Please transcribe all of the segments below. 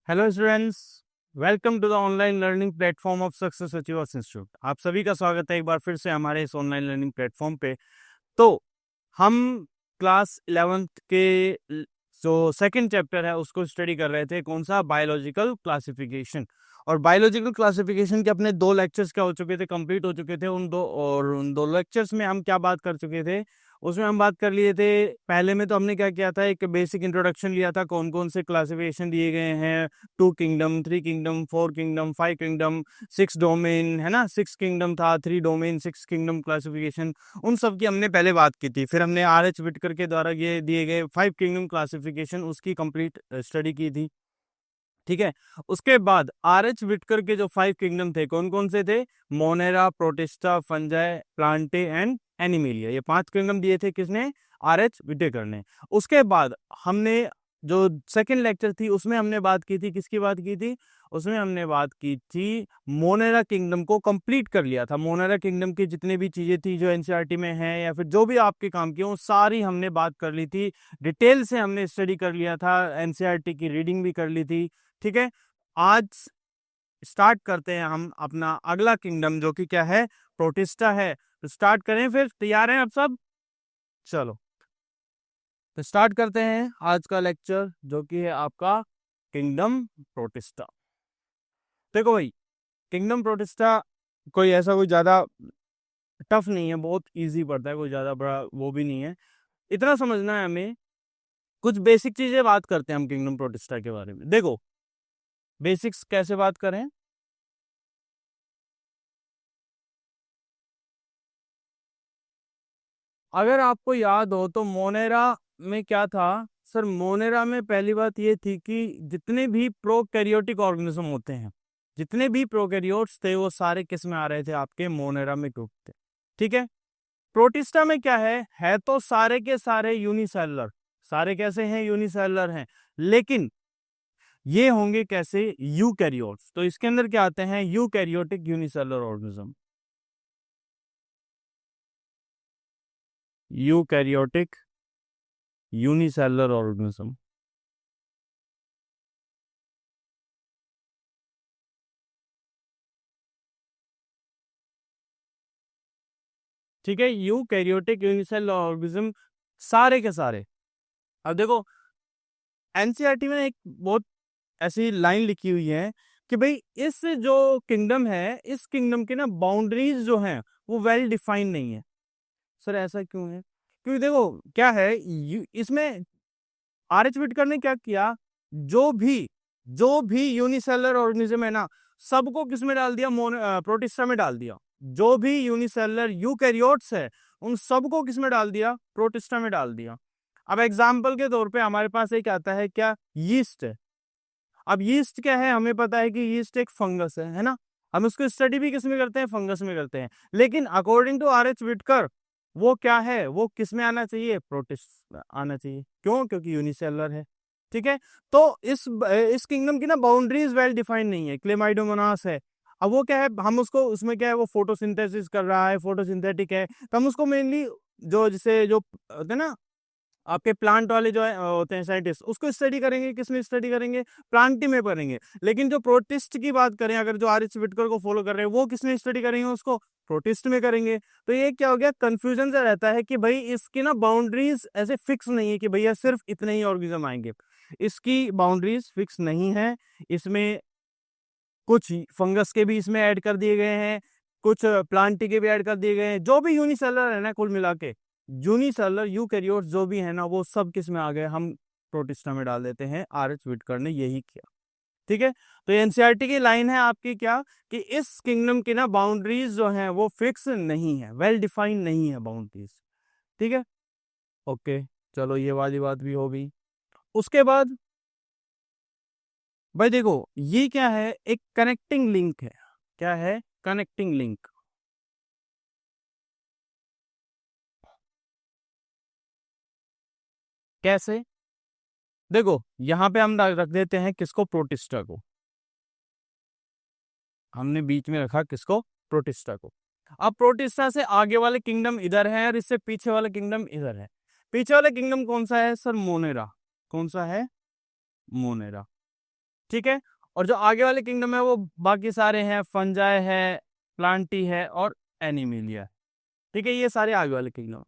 Hello students, welcome to the online learning platform of success achievers institute. आप सभी का स्वागत है एक बार फिर से हमारे इस ऑनलाइन लर्निंग प्लेटफॉर्म पे। तो हम क्लास 11th के जो सेकंड चैप्टर है उसको स्टडी कर रहे थे। कौन सा? Biological classification. और बायोलॉजिकल क्लासिफिकेशन के अपने 2 लेक्चर्स क्या हो चुके थे, कंप्लीट हो चुके थे। उन 2 लेक्चर्स में हम क्या बात कर चुके थे, उसमें हम बात कर लिए थे। पहले में तो हमने क्या किया था, एक बेसिक इंट्रोडक्शन लिया था, कौन कौन से क्लासिफिकेशन दिए गए हैं। 2 kingdom, 3 kingdom, 4 kingdom, 5 kingdom, 6 domain, है ना। 6 किंगडम था, 3 डोमेन, 6 किंगडम क्लासिफिकेशन। उन सब की हमने पहले बात की थी। फिर हमने RH विटकर के द्वारा ये दिए गए 5 किंगडम क्लासिफिकेशन उसकी कंप्लीट स्टडी की थी। ठीक है। उसके बाद RH विटकर के जो 5 किंगडम थे, कौन कौन से थे? Monera, protista, fungi, Plantae and animalia. ये 5 किंगडम दिए थे किसने? RH विटेकर ने। उसके बाद हमने जो सेकंड लेक्चर थी उसमें हमने बात की थी, किसकी बात की थी? उसमें हमने बात की थी मोनेरा किंगडम को कंप्लीट कर लिया था। मोनेरा किंगडम की जितनी भी चीजें थी जो एनसीईआरटी में है या फिर जो भी आपके काम की, वो सारी हमने बात कर ली थी। डिटेल से हमने स्टडी कर लिया था, एनसीईआरटी की रीडिंग भी कर ली थी। ठीक है। आज स्टार्ट करते हैं हम अपना अगला किंगडम, जो कि क्या है? प्रोटिस्टा है। तो स्टार्ट करें फिर, तैयार हैं आप सब? चलो, तो स्टार्ट करते हैं आज का लेक्चर, जो कि है आपका किंगडम प्रोटिस्टा। देखो भाई, किंगडम प्रोटिस्टा कोई ऐसा कोई ज्यादा टफ नहीं है, बहुत इजी पड़ता है, कोई ज्यादा बड़ा वो भी नहीं है। इतना समझना है हमें। कुछ बेसिक चीजें बात करते हैं हम किंगडम प्रोटिस्टा के बारे में। देखो, बेसिक्स कैसे बात करें। अगर आपको याद हो तो मोनेरा में क्या था सर? मोनेरा में पहली बात ये थी कि जितने भी प्रोकैरियोटिक ऑर्गेनिज्म होते हैं, जितने भी प्रोकैरियोट्स थे, वो सारे किस में आ रहे थे? आपके मोनेरा में ग्रुप थे। ठीक है। प्रोटिस्टा में क्या है तो सारे के सारे यूनिसेलुलर। सारे कैसे हैं? यूनिसेलुलर हैं। लेकिन ये होंगे कैसे? यूकैरियोट्स। तो इसके अंदर क्या आते हैं? Eukaryotic unicellular organism. Eukaryotic unicellular organism. ठीक है। यूकैरियोटिक यूनिसेलुलर ऑर्गेनिज्म, सारे के सारे। अब देखो, एनसीईआरटी में एक बहुत ऐसी लाइन लिखी हुई है कि भाई इस जो किंगडम है, इस किंगडम की ना बाउंड्रीज जो हैं वो वेल डिफाइंड नहीं है। सर ऐसा क्यों है? क्योंकि देखो क्या है, इसमें RH विटकर ने क्या किया, जो भी यूनिसेलुलर ऑर्गेनिज्म है ना, सबको किस में डाल दिया? प्रोटिस्टा में डाल दिया। जो भी यूनिसेलुलर यूकैरियोट्स है, उन सबको किस में डाल दिया? प्रोटिस्टा में डाल दिया। अब एग्जाम्पल के तौर पे हमारे पास एक आता है, क्या? यीस्ट है। अब यीस्ट क्या है? हमें पता है कि यीस्ट एक फंगस है ना। हम उसको स्टडी भी किस में करते हैं? फंगस में करते हैं। लेकिन अकॉर्डिंग टू RH विटकर, वो क्या है? वो किस में आना चाहिए? प्रोटिस्ट आना चाहिए। क्यों? क्योंकि यूनिसेलुलर है। ठीक है। तो इस किंगडम की ना बाउंड्रीज वेल डिफाइंड नहीं है। क्लेमाइडोमोनास है। अब वो क्या है, हम उसको, उसमें क्या है, वो फोटोसिंथेसिस कर रहा है, फोटोसिंथेटिक है, तो हम उसको मेनली जो जिसे जो होते हैं ना आपके प्लांट वाले जो होते हैं साइंटिस्ट, उसको स्टडी करेंगे। किसमें स्टडी करेंगे? प्लांट में करेंगे। लेकिन जो प्रोटिस्ट की बात करें, अगर जो RH विटकर को फॉलो कर रहे हैं, वो किसमें स्टडी करेंगे? उसको प्रोटिस्ट में करेंगे। तो ये क्या हो गया, कंफ्यूजन सा रहता है कि भाई इसकी ना बाउंड्रीज ऐसे फिक्स नहीं है कि भैया सिर्फ इतने ही ऑर्गेनिज्म आएंगे। इसकी बाउंड्रीज फिक्स नहीं है। इसमें कुछ फंगस के भी इसमें ऐड कर दिए गए हैं, कुछ प्लांट के भी ऐड कर दिए गए हैं। जो भी यूनिसेलुलर है ना, कुल मिला के यूनिसेलुलर यूकैरियोट्स जो भी है ना, वो सब किस में आ गए? हम प्रोटिस्टा में डाल देते हैं। RH विटकर ने यही किया। ठीक है। तो एनसीईआरटी की लाइन है आपकी क्या, कि इस किंगडम की ना बाउंड्रीज जो हैं वो फिक्स नहीं है, वेल डिफाइंड नहीं है बाउंड्रीज। ठीक है। ओके, चलो ये वाली बात भी हो गई। उसके बाद भाई देखो, ये क्या है? एक कनेक्टिंग लिंक है। क्या है? Connecting link. कैसे? देखो, यहां पे हम रख देते हैं किसको? प्रोटिस्टा को। हमने बीच में रखा किसको? प्रोटिस्टा को। अब प्रोटिस्टा से आगे वाले किंगडम इधर है और इससे पीछे वाला किंगडम इधर है। पीछे वाला किंगडम कौन सा है सर? मोनेरा। कौन सा है? मोनेरा। ठीक है। और जो आगे वाले किंगडम है वो बाकी सारे हैं, फंजाई है, प्लांटी है और एनिमिलिया। ठीक है, ये सारे आगे वाले किंगडम।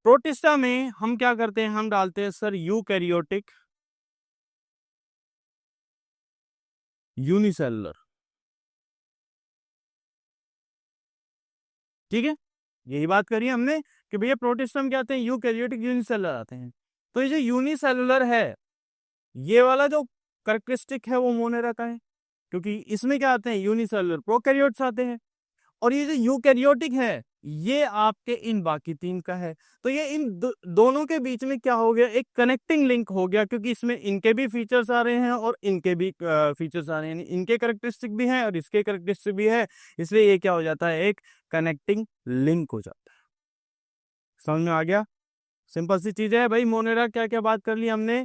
प्रोटिस्टा में हम क्या करते हैं, हम डालते हैं सर यूकैरियोटिक यूनिसेलुलर। ठीक है, यही बात करी हमने कि भैया प्रोटिस्टा में क्या आते हैं, यूकैरियोटिक यूनिसेलुलर आते हैं। तो ये जो यूनिसेलुलर है, ये वाला जो करेक्टरिस्टिक है वो मोनेरा का है, क्योंकि इसमें क्या आते हैं, यूनिसेलुलर प्रोकैरियोट्स आते हैं। और ये जो यूकैरियोटिक है, ये आपके इन बाकी तीन का है। तो ये इन दोनों के बीच में क्या हो गया, एक कनेक्टिंग लिंक हो गया, क्योंकि इसमें इनके भी फीचर्स आ रहे हैं और इनके भी फीचर्स आ रहे हैं, इनके करेक्टरिस्टिक भी हैं और इसके करेक्टरिस्टिक भी है, इसलिए ये क्या हो जाता है, एक कनेक्टिंग लिंक हो जाता है। समझ में आ गया? सिंपल सी चीज है भाई। मोनेरा क्या क्या बात कर ली हमने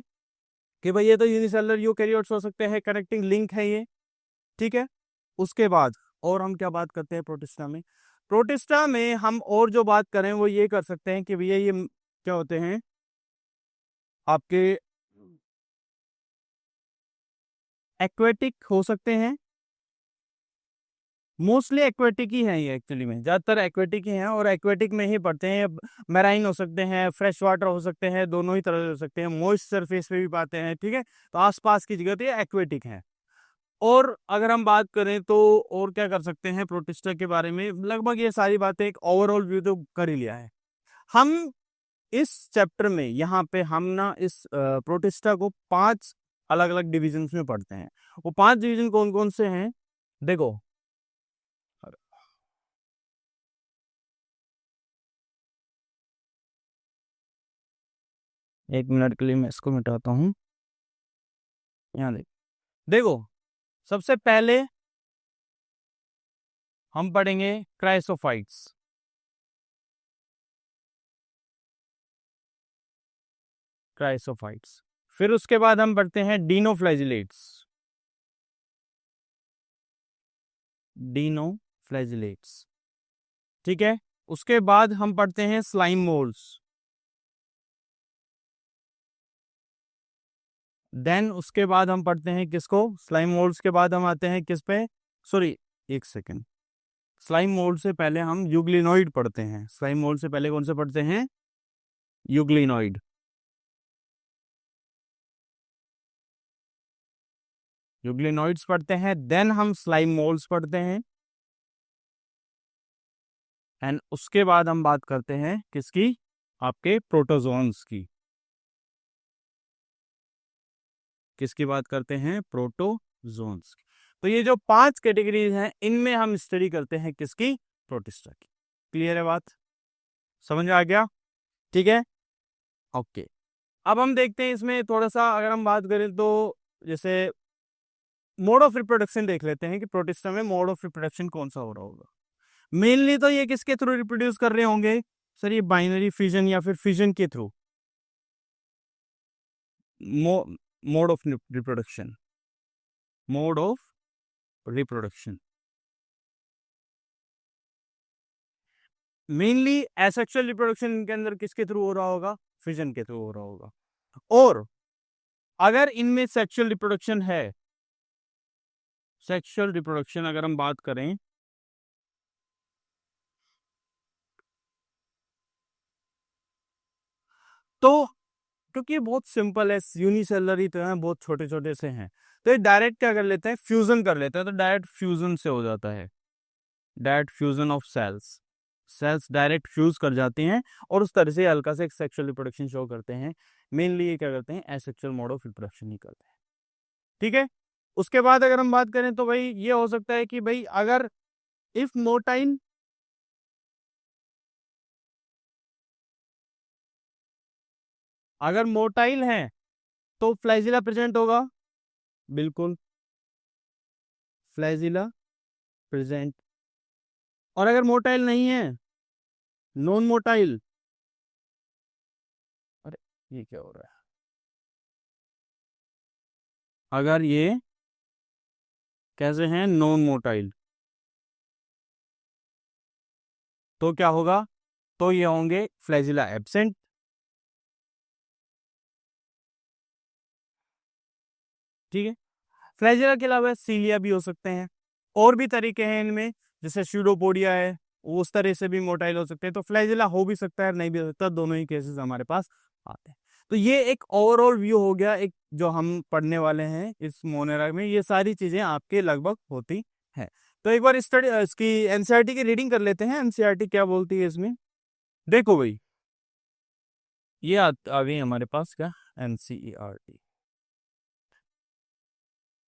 कि भाई ये तो यूनिसेलुलर यूकैरियोट्स हो सकते हैं, कनेक्टिंग लिंक है ये। ठीक है, उसके बाद और हम क्या बात करते हैं प्रोटिस्टा में, प्रोटिस्टा में हम और जो बात करें वो ये कर सकते हैं कि भैया ये क्या होते हैं आपके, एक्वेटिक हो सकते हैं, मोस्टली एक्वेटिक ही हैं ये, एक्चुअली में ज्यादातर एक्वेटिक ही हैं और एक्वेटिक में ही पड़ते हैं। मैराइन हो सकते हैं, फ्रेश वाटर हो सकते हैं, दोनों ही तरह से हो सकते हैं, मॉइस्ट सरफेस पे भी पाते हैं। ठीक है, तो आसपास की जगह तो ये एक्वेटिक है। और अगर हम बात करें तो और क्या कर सकते हैं प्रोटिस्टा के बारे में, लगभग ये सारी बातें, एक ओवरऑल व्यू तो कर ही लिया है हम। इस चैप्टर में यहाँ पे हम ना इस प्रोटिस्टा को 5 अलग अलग डिविजन्स में पढ़ते हैं। वो 5 डिवीजन कौन कौन से हैं, देखो। 1 मिनट के लिए मैं इसको मिटाता हूँ। यहाँ देखो, सबसे पहले हम पढ़ेंगे क्राइसोफाइट्स। क्राइसोफाइट्स, फिर उसके बाद हम पढ़ते हैं डीनोफ्लैजिलेट्स। डीनोफ्लैजिलेट्स, ठीक है। उसके बाद हम पढ़ते हैं स्लाइम मोल्ड्स। देन उसके बाद हम पढ़ते हैं किसको, स्लाइम मोल्ड्स के बाद हम आते हैं किस पे, सॉरी, एक सेकेंड, स्लाइम मोल्ड से पहले हम यूग्लिनोइड पढ़ते हैं। स्लाइम मोल्ड से पहले कौन से पढ़ते हैं, यूग्लिनोइड। यूग्लिनोइड्स पढ़ते हैं, देन हम स्लाइम मोल्ड्स पढ़ते हैं, एंड उसके बाद हम बात करते हैं किसकी, आपके प्रोटोजोन्स की। किसकी बात करते हैं, प्रोटोजोन्स की। तो ये जो 5 कैटेगरीज हैं, इनमें हम स्टडी करते हैं किसकी, प्रोटिस्टा की। क्लियर है बात, समझ में आ गया? ठीक है, ओके। अब हम देखते हैं इसमें थोड़ा सा, अगर हम बात करें तो जैसे मोड ऑफ रिप्रोडक्शन देख लेते हैं कि प्रोटिस्टा में मोड ऑफ रिप्रोडक्शन कौन सा हो रहा होगा। मेनली तो ये किसके थ्रू रिप्रोड्यूस कर रहे होंगे सर, ये बाइनरी फिजन या फिर फिजन के through. Mode of reproduction, mode of reproduction mainly asexual reproduction इनके अंदर किसके थ्रू हो रहा होगा, फिजन के थ्रू हो रहा होगा। और अगर इनमें सेक्सुअल रिप्रोडक्शन है, सेक्सुअल रिप्रोडक्शन अगर हम बात करें तो, क्योंकि ये बहुत सिंपल है, यूनिसेलर ही तो है, बहुत छोटे छोटे से हैं, तो ये डायरेक्ट क्या कर लेते हैं, फ्यूजन कर लेते हैं। तो डायरेक्ट फ्यूजन से हो जाता है, direct fusion of cells, cells direct fuse कर जाते हैं और उस तरह से हल्का से एक सेक्सुअल रिप्रोडक्शन शो करते हैं। मेनली ये क्या करते हैं, एसेक्सुअल मोड ऑफ रिप्रोडक्शन ही करते हैं। ठीक है, उसके बाद अगर हम बात करें तो भाई ये हो सकता है कि भाई अगर इफ मोटाइल, अगर मोटाइल है तो फ्लैजिला प्रेजेंट होगा, बिल्कुल फ्लैजिला प्रेजेंट। और अगर मोटाइल नहीं है, नॉन मोटाइल, अरे ये क्या हो रहा है, अगर ये कैसे हैं, नॉन मोटाइल, तो क्या होगा, तो ये होंगे फ्लैजिला एब्सेंट। ठीक है। फ्लैजेला के अलावा सीलिया भी हो सकते हैं, और भी तरीके हैं इनमें, जैसे स्यूडोपोडिया है, उस तरह से भी मोटाइल हो सकते हैं। तो फ्लैजेला हो भी सकता है, नहीं भी हो सकता, दोनों ही केसेस हमारे पास आते हैं। तो ये एक ओवरऑल व्यू हो गया, एक जो हम पढ़ने वाले हैं इस मोनेरा में, ये सारी चीजें आपके लगभग होती हैं। तो एक बार स्टडी इसकी एनसीईआरटी की रीडिंग कर लेते हैं, एनसीईआरटी क्या बोलती है इसमें। देखो भाई, ये आ गई हमारे पास क्या, NCERT.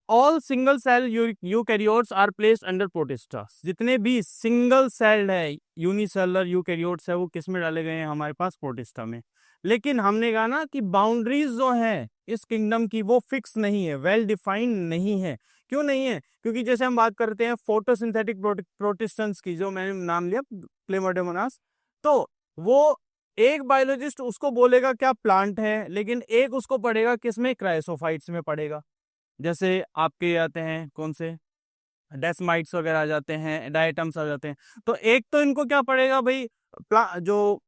All single cell eukaryotes are placed under protista. जितने भी सिंगल सेल्ड है यूनिसेलर यूकैरियोट्स है, वो किस में डाले गए हैं, हमारे पास प्रोटिस्टा में। लेकिन हमने कहा ना कि बाउंड्रीज जो है इस किंगडम की वो फिक्स नहीं है, वेल डिफाइंड नहीं है। क्यों नहीं है? क्योंकि जैसे हम बात करते हैं फोटोसिंथेटिक प्रोटिस्टेंट्स की, जो मैंने नाम लिया क्लेमाइडोमोनास, तो वो एक बायोलॉजिस्ट उसको बोलेगा क्या प्लांट है, लेकिन एक उसको पढ़ेगा किसमें, क्राइसोफाइट्स में पढ़ेगा। जैसे आपके आते हैं कौन से, डेस्माइट्स वगैरह आ जाते हैं, डायटम्स आ जाते हैं। तो एक तो इनको क्या पड़ेगा भाई, जो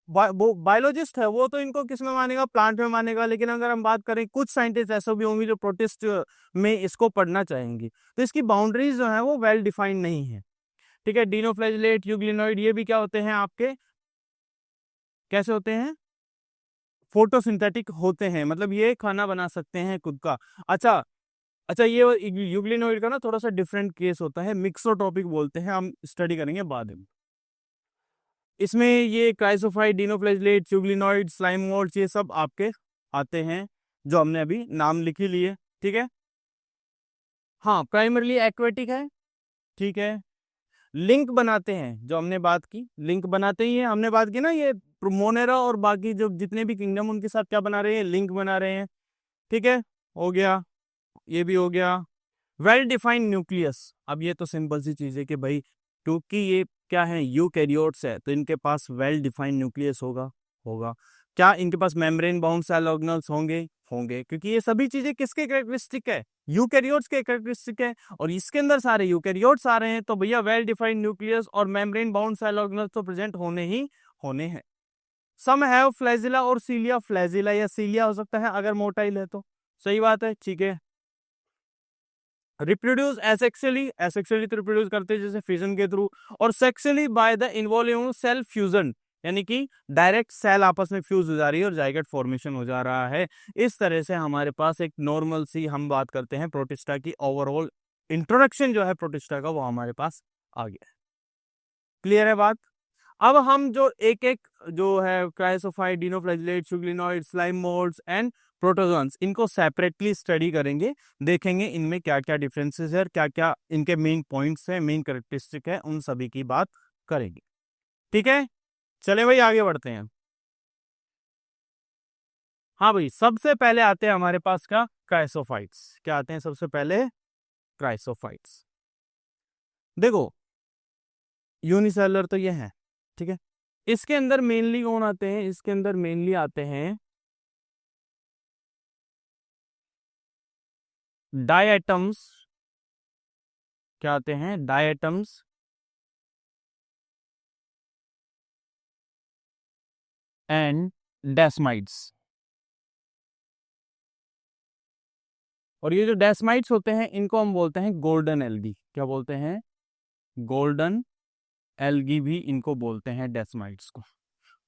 बायोलॉजिस्ट है वो तो इनको किस में मानेगा, प्लांट में मानेगा। लेकिन अगर हम बात करें, कुछ साइंटिस्ट ऐसे भी होंगे जो प्रोटिस्ट में इसको पढ़ना चाहेंगे, तो इसकी बाउंड्रीज जो है वो वेल डिफाइंड नहीं है। ठीक है। डिनोफ्लैजिलेट, यूग्लिनोइड, ये भी क्या होते हैं आपके, कैसे होते हैं, फोटोसिंथेटिक होते हैं, मतलब ये खाना बना सकते हैं खुद का। अच्छा, अच्छा, ये यूग्लिनोइड का ना थोड़ा सा डिफरेंट केस होता है, मिक्सोट्रॉपिक बोलते हैं, हम स्टडी करेंगे बाद में। इसमें ये क्राइसोफाइट, डिनोफ्लैजिलेट, यूग्लिनोइड, स्लाइम मोल्ड्स, ये सब आपके आते हैं, जो हमने अभी नाम लिख ही लिए। ठीक है। हाँ, प्राइमरली एक्वेटिक है। ठीक है। लिंक बनाते हैं, जो हमने बात की, लिंक बनाते ही हैं, हमने बात की ना, ये मोनेरा और बाकी जो जितने भी किंगडम उनके साथ क्या बना रहे हैं, लिंक बना रहे हैं। ठीक है, हो गया, ये भी हो गया। वेल डिफाइंड न्यूक्लियस, अब ये तो सिंपल सी चीज है कि भाई, क्योंकि ये क्या है, यूकैरियोट्स है, तो इनके पास वेल डिफाइंड न्यूक्लियस होगा। होगा क्या इनके पास मेम्ब्रेन बाउंड सेल ऑर्गेनल्स होंगे? होंगे, क्योंकि ये सभी चीजें किसके कैरेक्टरिस्टिक है, यूकैरियोट्स के कैरेक्टरिस्टिक है, और इसके अंदर सारे यूकैरियोट्स आ रहे हैं, तो भैया वेल डिफाइंड न्यूक्लियस और मेम्ब्रेन बाउंड सेल ऑर्गेनल्स तो प्रेजेंट होने ही होने हैं। सम हैव फ्लैजिला और सीलिया, फ्लैजिला या सीलिया हो सकता है अगर मोटाइल है तो। सही बात है, ठीक है। रिप्रोड्यूस एसेक्सुअली, एसेक्सुअली तो रिप्रोड्यूस करते हैं जैसे फिजन के थ्रू, और sexually by the involve cell fusion, यानी कि डायरेक्ट सेल आपस में फ्यूज हो जा रही है और जाइगोट फॉर्मेशन हो जा रहा है। इस तरह से हमारे पास एक नॉर्मल सी हम बात करते हैं प्रोटिस्टा की, ओवरऑल इंट्रोडक्शन जो है प्रोटिस्टा का वो हमारे पास आ गया है। क्लियर है बात? अब हम जो एक एक जो है chrysophyte, dinoflagellate, euglenoid, slime moulds and protozoans, इनको सेपरेटली स्टडी करेंगे, देखेंगे इनमें क्या क्या डिफरेंसेस है, क्या क्या इनके मेन पॉइंट्स है, मेन कैरेक्टरिस्टिक है, उन सभी की बात करेंगे। ठीक है, चले भाई आगे बढ़ते हैं। हाँ भाई, सबसे पहले आते हैं हमारे पास क्या, क्राइसोफाइट्स। क्या आते हैं सबसे पहले, क्राइसोफाइट्स। देखो, यूनिसेलुलर तो ये है, ठीक है। इसके अंदर मेनली कौन आते हैं, इसके अंदर मेनली आते हैं डायटम्स। क्या आते हैं, डायटम्स एंड डेस्माइड्स। और ये जो डेस्माइड्स होते हैं इनको हम बोलते हैं गोल्डन एल्गी। क्या बोलते हैं, गोल्डन एल्गी भी इनको बोलते हैं डेस्माइड्स को।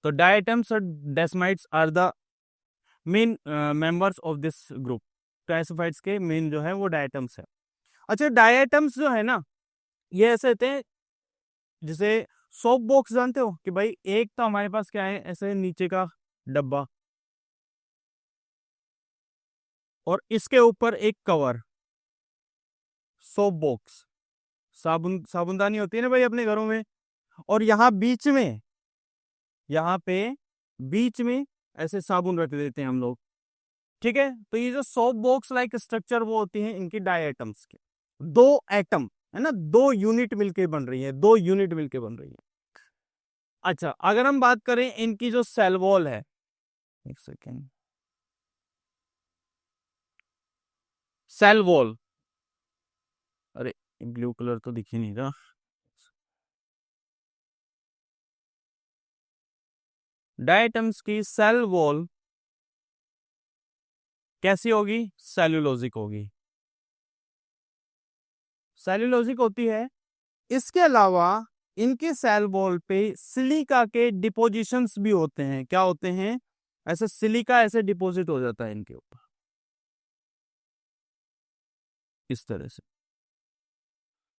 तो डायटम्स और desmids are the main members of this group. Classifieds के मेन जो है वो डायटम्स है। अच्छा, डायटम्स जो है ना, ये ऐसे होते हैं, जैसे सोप बॉक्स जानते हो कि भाई, एक तो हमारे पास क्या है, ऐसे नीचे का डब्बा, और इसके ऊपर एक कवर, सोप बॉक्स, साबुनदानी होती है ना भाई अपने घरों में, और यहाँ बीच में, यहाँ पे बीच में ऐसे साबुन रख देते हैं हम लोग। ठीक है। तो ये जो सोप बॉक्स लाइक स्ट्रक्चर वो होती है इनकी डायटम्स के, दो एटम है ना, दो यूनिट मिलके बन रही है, दो यूनिट मिलके बन रही है। अच्छा, अगर हम बात करें इनकी जो सेल वॉल है, एक सेकेंड, सेल वॉल, अरे ब्लू कलर तो दिख ही नहीं रहा, डायटम्स की सेल वॉल, कैसी होगी? सेल्यूलोजिक होगी, सेल्यूलोजिक होती है। इसके अलावा इनके सेल वॉल पे सिलिका के डिपोजिशंस भी होते हैं। क्या होते हैं? ऐसे सिलिका ऐसे डिपॉजिट हो जाता है इनके ऊपर, इस तरह से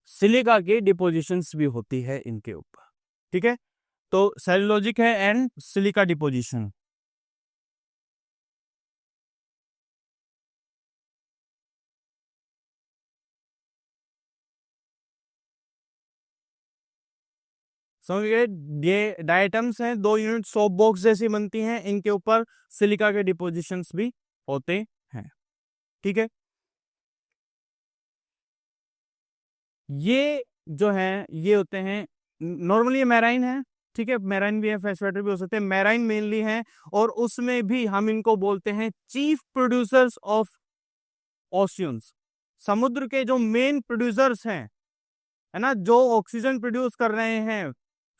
सिलिका की डिपोजिशंस भी होती है इनके ऊपर। ठीक है, तो सेल्यूलोजिक है एंड सिलिका डिपोजिशन। समझ गए? ये डायटम्स हैं, 2 यूनिट सोप बॉक्स जैसी बनती हैं, इनके ऊपर सिलिका के डिपोजिशंस भी होते हैं। ठीक है, ये जो है ये होते हैं नॉर्मली, ये मैराइन है। ठीक है, मैराइन भी है, फ्रेश वाटर भी हो सकते हैं, मैराइन मेनली है। और उसमें भी हम इनको बोलते हैं चीफ प्रोड्यूसर्स ऑफ ओशियंस। समुद्र के जो मेन प्रोड्यूसर्स हैं, है ना, जो ऑक्सीजन प्रोड्यूस कर रहे हैं,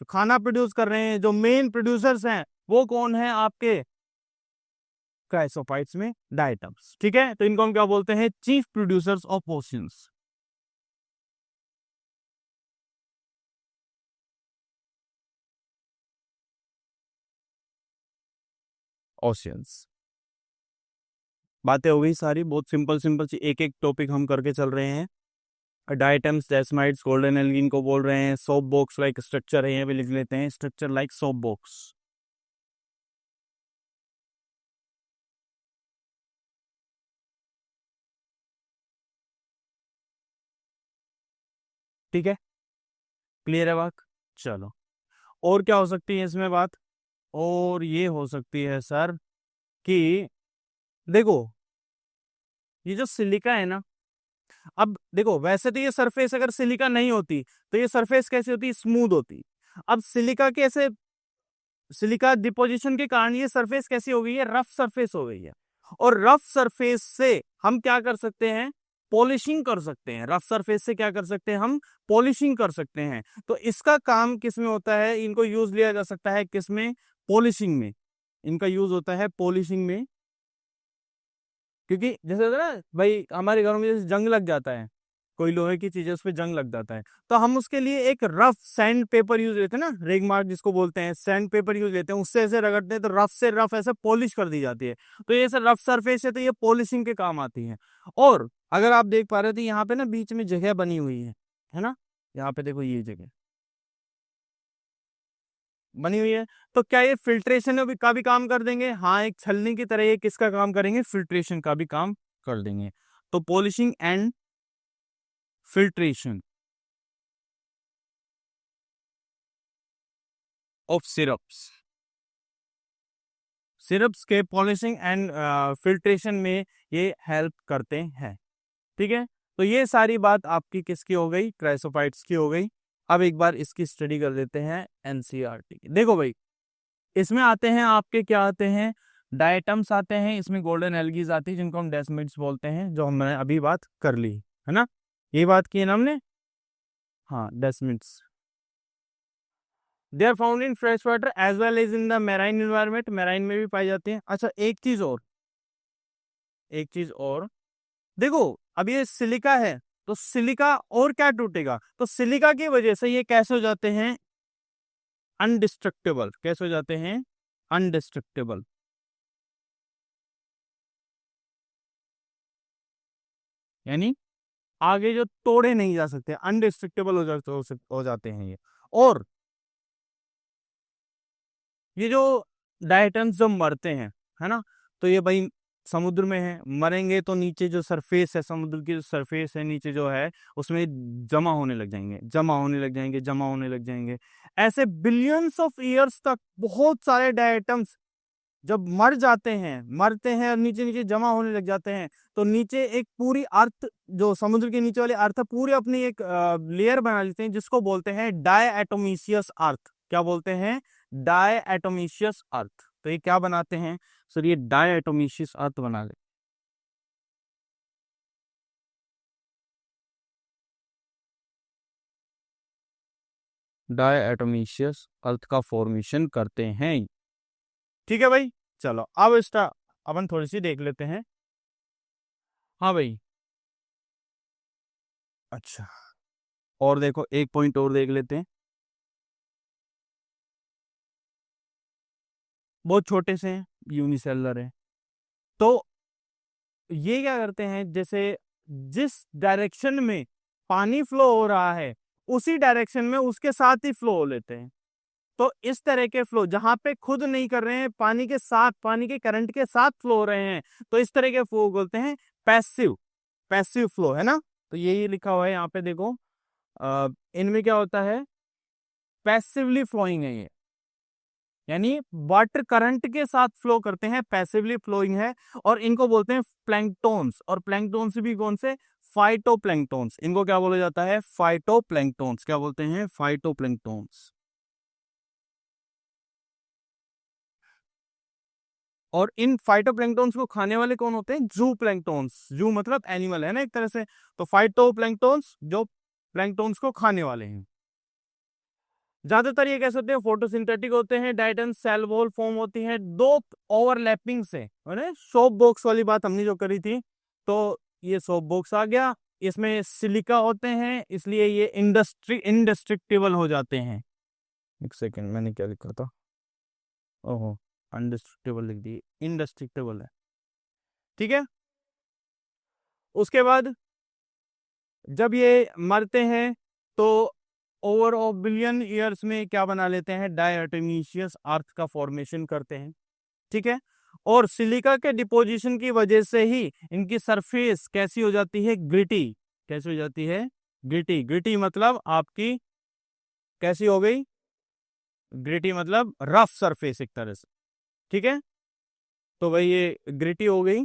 जो खाना प्रोड्यूस कर रहे हैं, जो मेन प्रोड्यूसर्स हैं, वो कौन है? आपके क्राइसोफाइट्स में डायटम्स। ठीक है, तो इनको हम क्या बोलते हैं? Chief producers of oceans. Oceans. बातें हो गई सारी, बहुत सिंपल सिंपल सी, एक एक टॉपिक हम करके चल रहे हैं। डायटम्स, डेस्माइड्स, गोल्डन एल्गिन को बोल रहे हैं। सोप बॉक्स लाइक स्ट्रक्चर है, ये भी लिख लेते हैं, स्ट्रक्चर लाइक सोप बॉक्स। ठीक है, क्लियर है बात? चलो, और क्या हो सकती है इसमें बात? और ये हो सकती है सर कि देखो, ये जो सिलिका है ना, अब देखो, वैसे तो ये सरफेस अगर सिलिका नहीं होती तो ये सरफेस कैसी होती? स्मूथ होती। अब सिलिका के ऐसे, सिलिका डिपोजिशन के कारण ये सरफेस कैसी हो गई है? रफ सरफेस हो गई है। और रफ सरफेस से हम क्या कर सकते हैं? पॉलिशिंग कर सकते हैं। रफ सरफेस से क्या कर सकते हैं? हम पॉलिशिंग कर सकते हैं। तो इसका काम किस में होता है? इनको यूज लिया जा सकता है किस में? पॉलिशिंग में। इनका यूज होता है पॉलिशिंग में। क्योंकि जैसे होता है ना भाई, हमारे घरों में जैसे जंग लग जाता है, कोई लोहे की चीज है उस पर जंग लग जाता है, तो हम उसके लिए एक रफ सैंड पेपर यूज लेते हैं ना, रेगमार्क जिसको बोलते हैं, सैंड पेपर यूज लेते हैं, उससे ऐसे रगड़ते हैं तो रफ से रफ ऐसे पॉलिश कर दी जाती है। तो ये सर रफ सरफेस है, तो ये पॉलिशिंग के काम आती है। और अगर आप देख पा रहे थे, यहाँ पे ना बीच में जगह बनी हुई है ना, यहाँ पे देखो ये जगह बनी हुई है, तो क्या ये फिल्ट्रेशन का भी काम कर देंगे? हाँ, एक छलनी की तरह ये किसका काम करेंगे? फिल्ट्रेशन का भी काम कर देंगे। तो polishing and filtration of syrups, syrups के पॉलिशिंग एंड फिल्ट्रेशन में ये हेल्प करते हैं। ठीक है, तो ये सारी बात आपकी किसकी हो गई? क्राइसोफाइट्स की हो गई। अब एक बार इसकी स्टडी कर लेते हैं एनसीईआरटी की। देखो भाई, इसमें आते हैं आपके, क्या आते हैं? डायटम्स आते हैं, इसमें गोल्डन एल्गीज आती है जिनको हम डेस्मिड्स बोलते हैं, जो हमने अभी बात कर ली है ना, ये बात की है ना हमने। हाँ, desmids, they are found in fresh water as well as in the marine environment, marine में भी पाई जाती है। अच्छा, एक चीज और, एक चीज और, देखो, अब ये सिलिका है, तो सिलिका और क्या टूटेगा? तो सिलिका की वजह से ये कैसे हो जाते हैं? अनडिस्ट्रक्टेबल। कैसे हो जाते हैं? अनडिस्ट्रक्टेबल, यानी आगे जो तोड़े नहीं जा सकते, अनडिस्ट्रक्टेबल हो जाते हैं ये। और ये जो डायटम्स जो मरते हैं, है ना, तो ये भाई समुद्र में है, मरेंगे तो नीचे जो सरफेस है, समुद्र की जो सरफेस है नीचे जो है, उसमें जमा होने लग जाएंगे, जमा होने लग जाएंगे, जमा होने लग जाएंगे। ऐसे बिलियंस ऑफ ईयर्स तक बहुत सारे डायटम्स जब मर जाते हैं, मरते हैं और नीचे नीचे जमा होने लग जाते हैं, तो नीचे एक पूरी अर्थ, जो समुद्र के नीचे वाली अर्थ है, पूरी अपनी एक लेयर बना लेते हैं, जिसको बोलते हैं डायएटोमिशियस अर्थ। क्या बोलते हैं? डायएटोमिशियस अर्थ। तो ये क्या बनाते हैं सर? ये डायएटोमिशियस अर्थ बना ले, डायएटोमिशियस अर्थ का फॉर्मेशन करते हैं। ठीक है भाई, चलो अब इसका अपन थोड़ी सी देख लेते हैं। हाँ भाई, अच्छा, और देखो एक पॉइंट और देख लेते हैं, बहुत छोटे से हैं, यूनिसेलुलर है। तो ये क्या करते हैं, जैसे जिस डायरेक्शन में पानी फ्लो हो रहा है उसी डायरेक्शन में उसके साथ ही फ्लो हो लेते हैं। तो इस तरह के फ्लो जहां पे खुद नहीं कर रहे हैं, पानी के साथ, पानी के करंट के साथ फ्लो हो रहे हैं, तो इस तरह के फ्लो बोलते हैं पैसिव, पैसिव फ्लो, है ना। तो यही लिखा हुआ है यहाँ पे देखो, इनमें क्या होता है, पैसिवली फ्लोइंग है ये, यानी वाटर करंट के साथ फ्लो करते हैं, पैसिवली फ्लोइंग है। और इनको बोलते हैं प्लैंकटोन्स, और प्लैंकटोन्स भी कौन से, फाइटोप्लैंक्टोन्स। इनको क्या बोला जाता है, फाइटोप्लैंक्टोन्स। क्या बोलते हैं, फाइटोप्लैंक्टोन्स। और इन फाइटोप्लैंक्टोन्स को खाने वाले कौन होते हैं, जू प्लैंक्टोन्स। जू मतलब एनिमल है ना एक तरह से, तो फाइटोप्लैंक्टोन्स जो प्लैंक्टोन्स को खाने वाले हैं। ज्यादातर ये कैसे होते हैं, फोटोसिंथेटिक होते हैं, डाइटन सेल वॉल फॉर्म होती है दो ओवरलैपिंग से, है सोप बॉक्स वाली बात हमने जो करी थी। तो ये सोप बॉक्स आ गया, इसमें सिलिका होते हैं, इसलिए ये इंडेस्ट्रक्टिबल हो जाते हैं। एक सेकेंड, मैंने क्या लिखा था, ओहो, अनडिस्ट्रक्टिबल लिख दी, इंडेस्ट्रक्टिबल है, ठीक है। उसके बाद जब ये मरते हैं तो ओवर ऑफ बिलियन ईयर्स में क्या बना लेते हैं, डायटोमिशियस अर्थ का फॉर्मेशन करते हैं, ठीक है। और सिलिका के डिपोजिशन की वजह से ही इनकी सरफेस कैसी हो जाती है, ग्रिटी। कैसी हो जाती है, ग्रिटी। ग्रिटी मतलब आपकी कैसी हो गई, ग्रिटी मतलब रफ सरफेस एक तरह से, ठीक है। तो भाई ये ग्रिटी हो गई,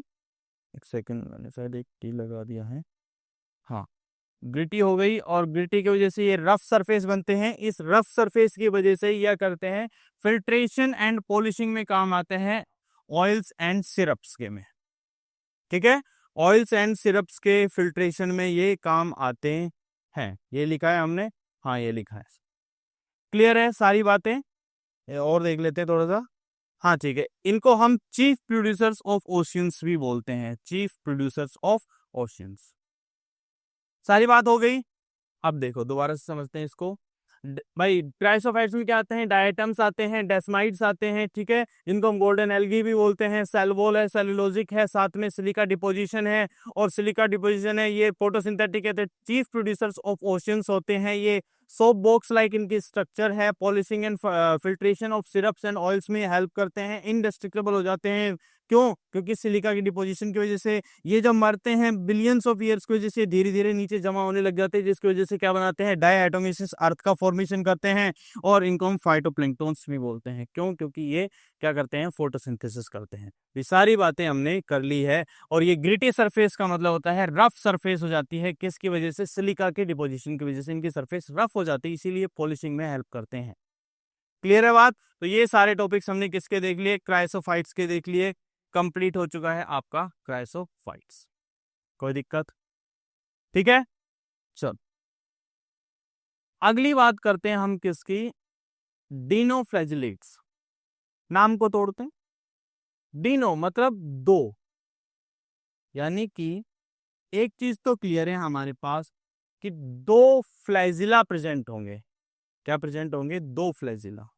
एक सेकंड मैंने शायद एक टी लगा दिया है, हाँ, ग्रिटी हो गई। और ग्रिटी की वजह से ये रफ सरफेस बनते हैं, इस रफ सरफेस की वजह से यह करते हैं फिल्ट्रेशन एंड पॉलिशिंग में काम आते हैं, ऑयल्स एंड सिरप्स के में, ठीक है। ऑयल्स एंड सिरप्स के फिल्ट्रेशन में ये काम आते हैं, ये लिखा है हमने, हाँ ये लिखा है, क्लियर है सारी बातें। ये और देख लेते हैं थोड़ा सा, हाँ ठीक है। इनको हम चीफ प्रोड्यूसर्स ऑफ ओशियंस भी बोलते हैं, चीफ प्रोड्यूसर्स ऑफ ओशियंस। सारी बात हो गई। अब देखो दोबारा से समझते हैं इसको। भाई क्राइसोफाइट्स में क्या आते हैं, डायटम्स आते हैं, डेस्माइड्स आते हैं, ठीक है, जिनको हम गोल्डन एल्गी भी बोलते हैं, सेल वॉल है, सेलुलोजिक है, साथ में सिलिका डिपोजिशन है। और सिलिका डिपोजिशन है, ये फोटोसिंथेटिक है, चीफ प्रोड्यूसर्स ऑफ ओशियंस होते हैं ये। सोप बॉक्स लाइक इनकी स्ट्रक्चर है, polishing and filtration of syrups and oils में हेल्प करते हैं, इनडेस्ट्रक्टेबल हो जाते हैं। क्यों, क्योंकि सिलिका की डिपोजिशन की वजह से ये जब मरते हैं बिलियंस ऑफ ईयर्स की वजह से धीरे धीरे नीचे जमा होने लग जाते हैं, जिसकी वजह से क्या बनाते हैं, डायटोमिसिस अर्थ का फॉर्मेशन करते हैं। और इनको हम फाइटोप्लैंक्टोन्स भी बोलते हैं, क्यों, क्योंकि ये क्या करते हैं, फोटोसिंथेसिस करते हैं। ये सारी बातें हमने कर ली है। और ये ग्रिटी सरफेस का मतलब होता है रफ सरफेस हो जाती है, किसकी वजह से, सिलिका के डिपोजिशन की वजह से इनकी सरफेस रफ हो जाती है, इसीलिए पॉलिशिंग में हेल्प करते हैं। क्लियर है बात। तो ये सारे टॉपिक्स हमने किसके देख लिए, क्राइसोफाइट्स के देख लिए। कंप्लीट हो चुका है आपका क्राइसोफाइट्स, कोई दिक्कत, ठीक है। चल अगली बात करते हैं हम किसकी, डिनोफ्लैजिलेट्स। नाम को तोड़ते हैं, डिनो मतलब दो, यानी कि एक चीज तो क्लियर है हमारे पास कि दो फ्लैजिला प्रेजेंट होंगे। क्या प्रेजेंट होंगे, दो फ्लैजिला।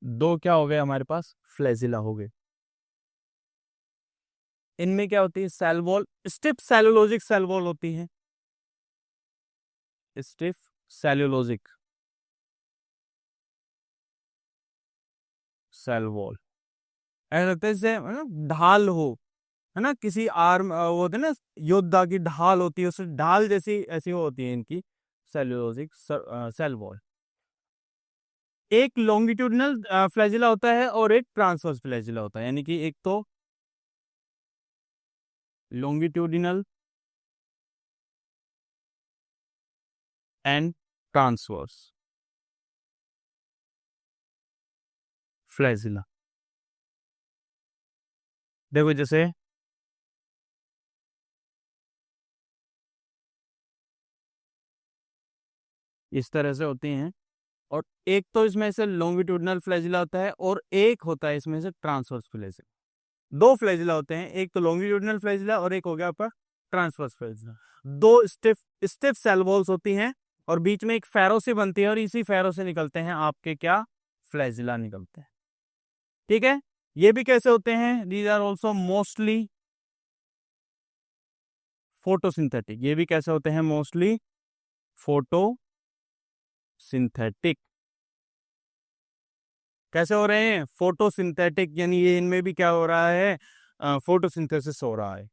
दो क्या हो गए हमारे पास, फ्लैजिला हो गए। इनमें क्या होती है, cell wall, stiff cellulosic cell wall होती है, स्टिफ सेलुलोजिक सेल वॉल। ऐसा लगता है जैसे है ना, ढाल हो, है ना, किसी आर्म वो होते हैं ना, योद्धा की ढाल होती है, उस ढाल जैसी ऐसी वो होती है इनकी सेलुलोजिक सेल वॉल। एक लॉन्गिट्यूडिनल फ्लैजिला होता है और एक ट्रांसवर्स फ्लैजिला होता है, यानी कि एक तो लॉन्गिट्यूडिनल एंड ट्रांसवर्स फ्लैजिला। देखो जैसे इस तरह से होती हैं। और एक तो इसमें से लॉन्गिट्यूडनल फ्लैजिला होता है और एक होता है इसमें से ट्रांसवर्स फ्लैजिला। दो फ्लैजिला होते हैं, एक तो लॉन्गिट्यूडनल फ्लैजिला और एक हो गया आपका ट्रांसवर्स फ्लैजिला। दो स्टिफ स्टिफ सेल वॉल्स होती हैं और बीच में एक फैरो से बनती है और इसी फैरो से निकलते हैं आपके क्या, फ्लैजिला निकलते हैं। ठीक है, ये भी कैसे होते हैं, these are also mostly photosynthetic. ये भी कैसे होते हैं, मोस्टली फोटोसिंथेटिक। कैसे हो रहे हैं, फोटोसिंथेटिक, यानी ये इनमें भी क्या हो रहा है, फोटोसिंथेसिस हो रहा है।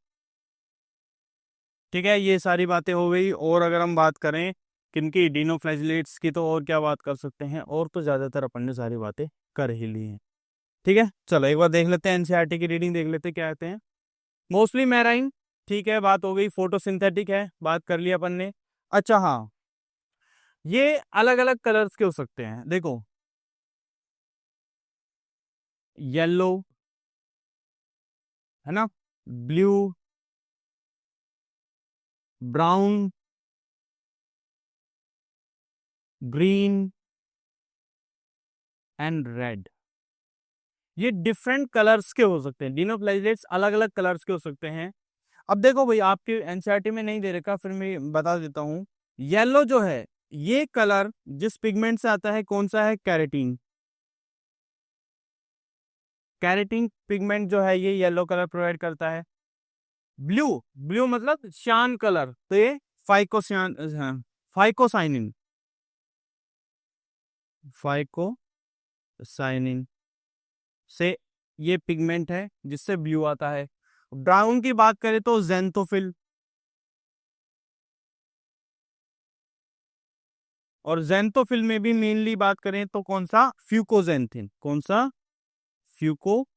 ठीक है, ये सारी बातें हो गई। और अगर हम बात करें किनकी, डिनोफ्लैजिलेट्स की, तो और क्या बात कर सकते हैं, और तो ज्यादातर अपन ने सारी बातें कर ही ली हैं। ठीक है, चलो एक बार देख लेते हैं, एनसीईआरटी की रीडिंग देख लेते हैं क्या कहते हैं। मोस्टली मैराइन, ठीक है, बात हो गई। फोटोसिंथेटिक है, बात कर लिया अपन ने। अच्छा हाँ, ये अलग अलग कलर्स के हो सकते हैं, देखो येलो है ना, blue, brown, green and red. ये डिफरेंट कलर्स के हो सकते हैं, डिनोफ्लैजिलेट्स अलग अलग कलर्स के हो सकते हैं। अब देखो भाई, आपके एनसीईआरटी में नहीं दे रखा, फिर मैं बता देता हूँ। येलो जो है, ये कलर जिस पिगमेंट से आता है, कौन सा है, कैरेटीन। कैरेटीन पिगमेंट जो है, ये येलो कलर प्रोवाइड करता है। ब्लू, ब्लू मतलब श्यान कलर, तो ये फाइकोसियान, फाइकोसाइनिन, फाइकोसाइनिन से ये पिगमेंट है जिससे ब्लू आता है। ब्राउन की बात करें तो जेंथोफिल, और जेंथोफिल में भी मेनली बात करें तो कौन सा, फ्यूकोजेंथिन, कौन सा, फ्यूकोजेंथिन।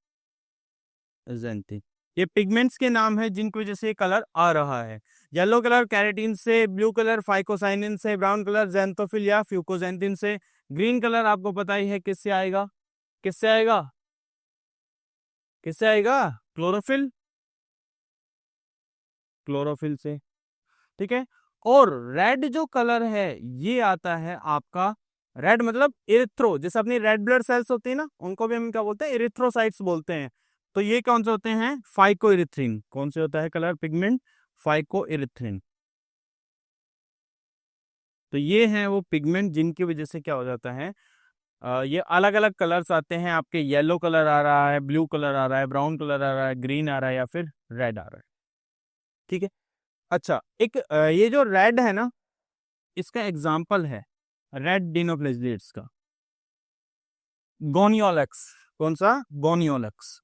ये पिगमेंट्स के नाम है जिनकी वजह से कलर आ रहा है। येलो कलर कैरेटीन से, ब्लू कलर फाइकोसाइनिन से, ब्राउन कलर जेंथोफिल या फ्यूकोजेंथिन से, ग्रीन कलर आपको पता ही है किससे आएगा, किससे आएगा, किससे आएगा, क्लोरोफिल, क्लोरोफिल से। ठीक है, और रेड जो कलर है ये आता है आपका, रेड मतलब इरिथ्रो, जैसे अपनी रेड ब्लड सेल्स होती है ना, उनको भी हम क्या बोलते हैं, इरिथ्रोसाइट्स बोलते हैं। तो ये कौन से होते हैं, फाइको इरिथ्रिन। कौन से होता है कलर पिगमेंट, फाइको इरिथ्रिन। तो ये हैं वो पिगमेंट जिनकी वजह से क्या हो जाता है, ये अलग अलग कलर्स आते हैं आपके। येलो कलर आ रहा है, ब्लू कलर आ रहा है, ब्राउन कलर आ रहा है, ग्रीन आ रहा है या फिर रेड आ रहा है। ठीक है, अच्छा एक ये जो रेड है ना, इसका एग्जाम्पल है रेड डिनोप्लेजिलेट्स का गोनियोलेक्स। कौन सा, गोनियोलेक्स।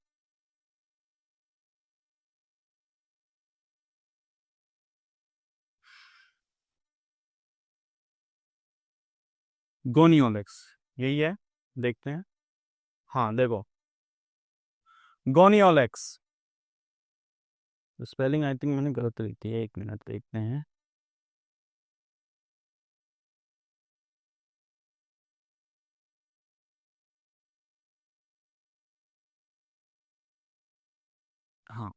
गोनियोलेक्स यही है, देखते हैं। हाँ देखो, गोनियोलेक्स, स्पेलिंग आई थिंक मैंने गलत लिखी है, एक मिनट देखते हैं। हाँ,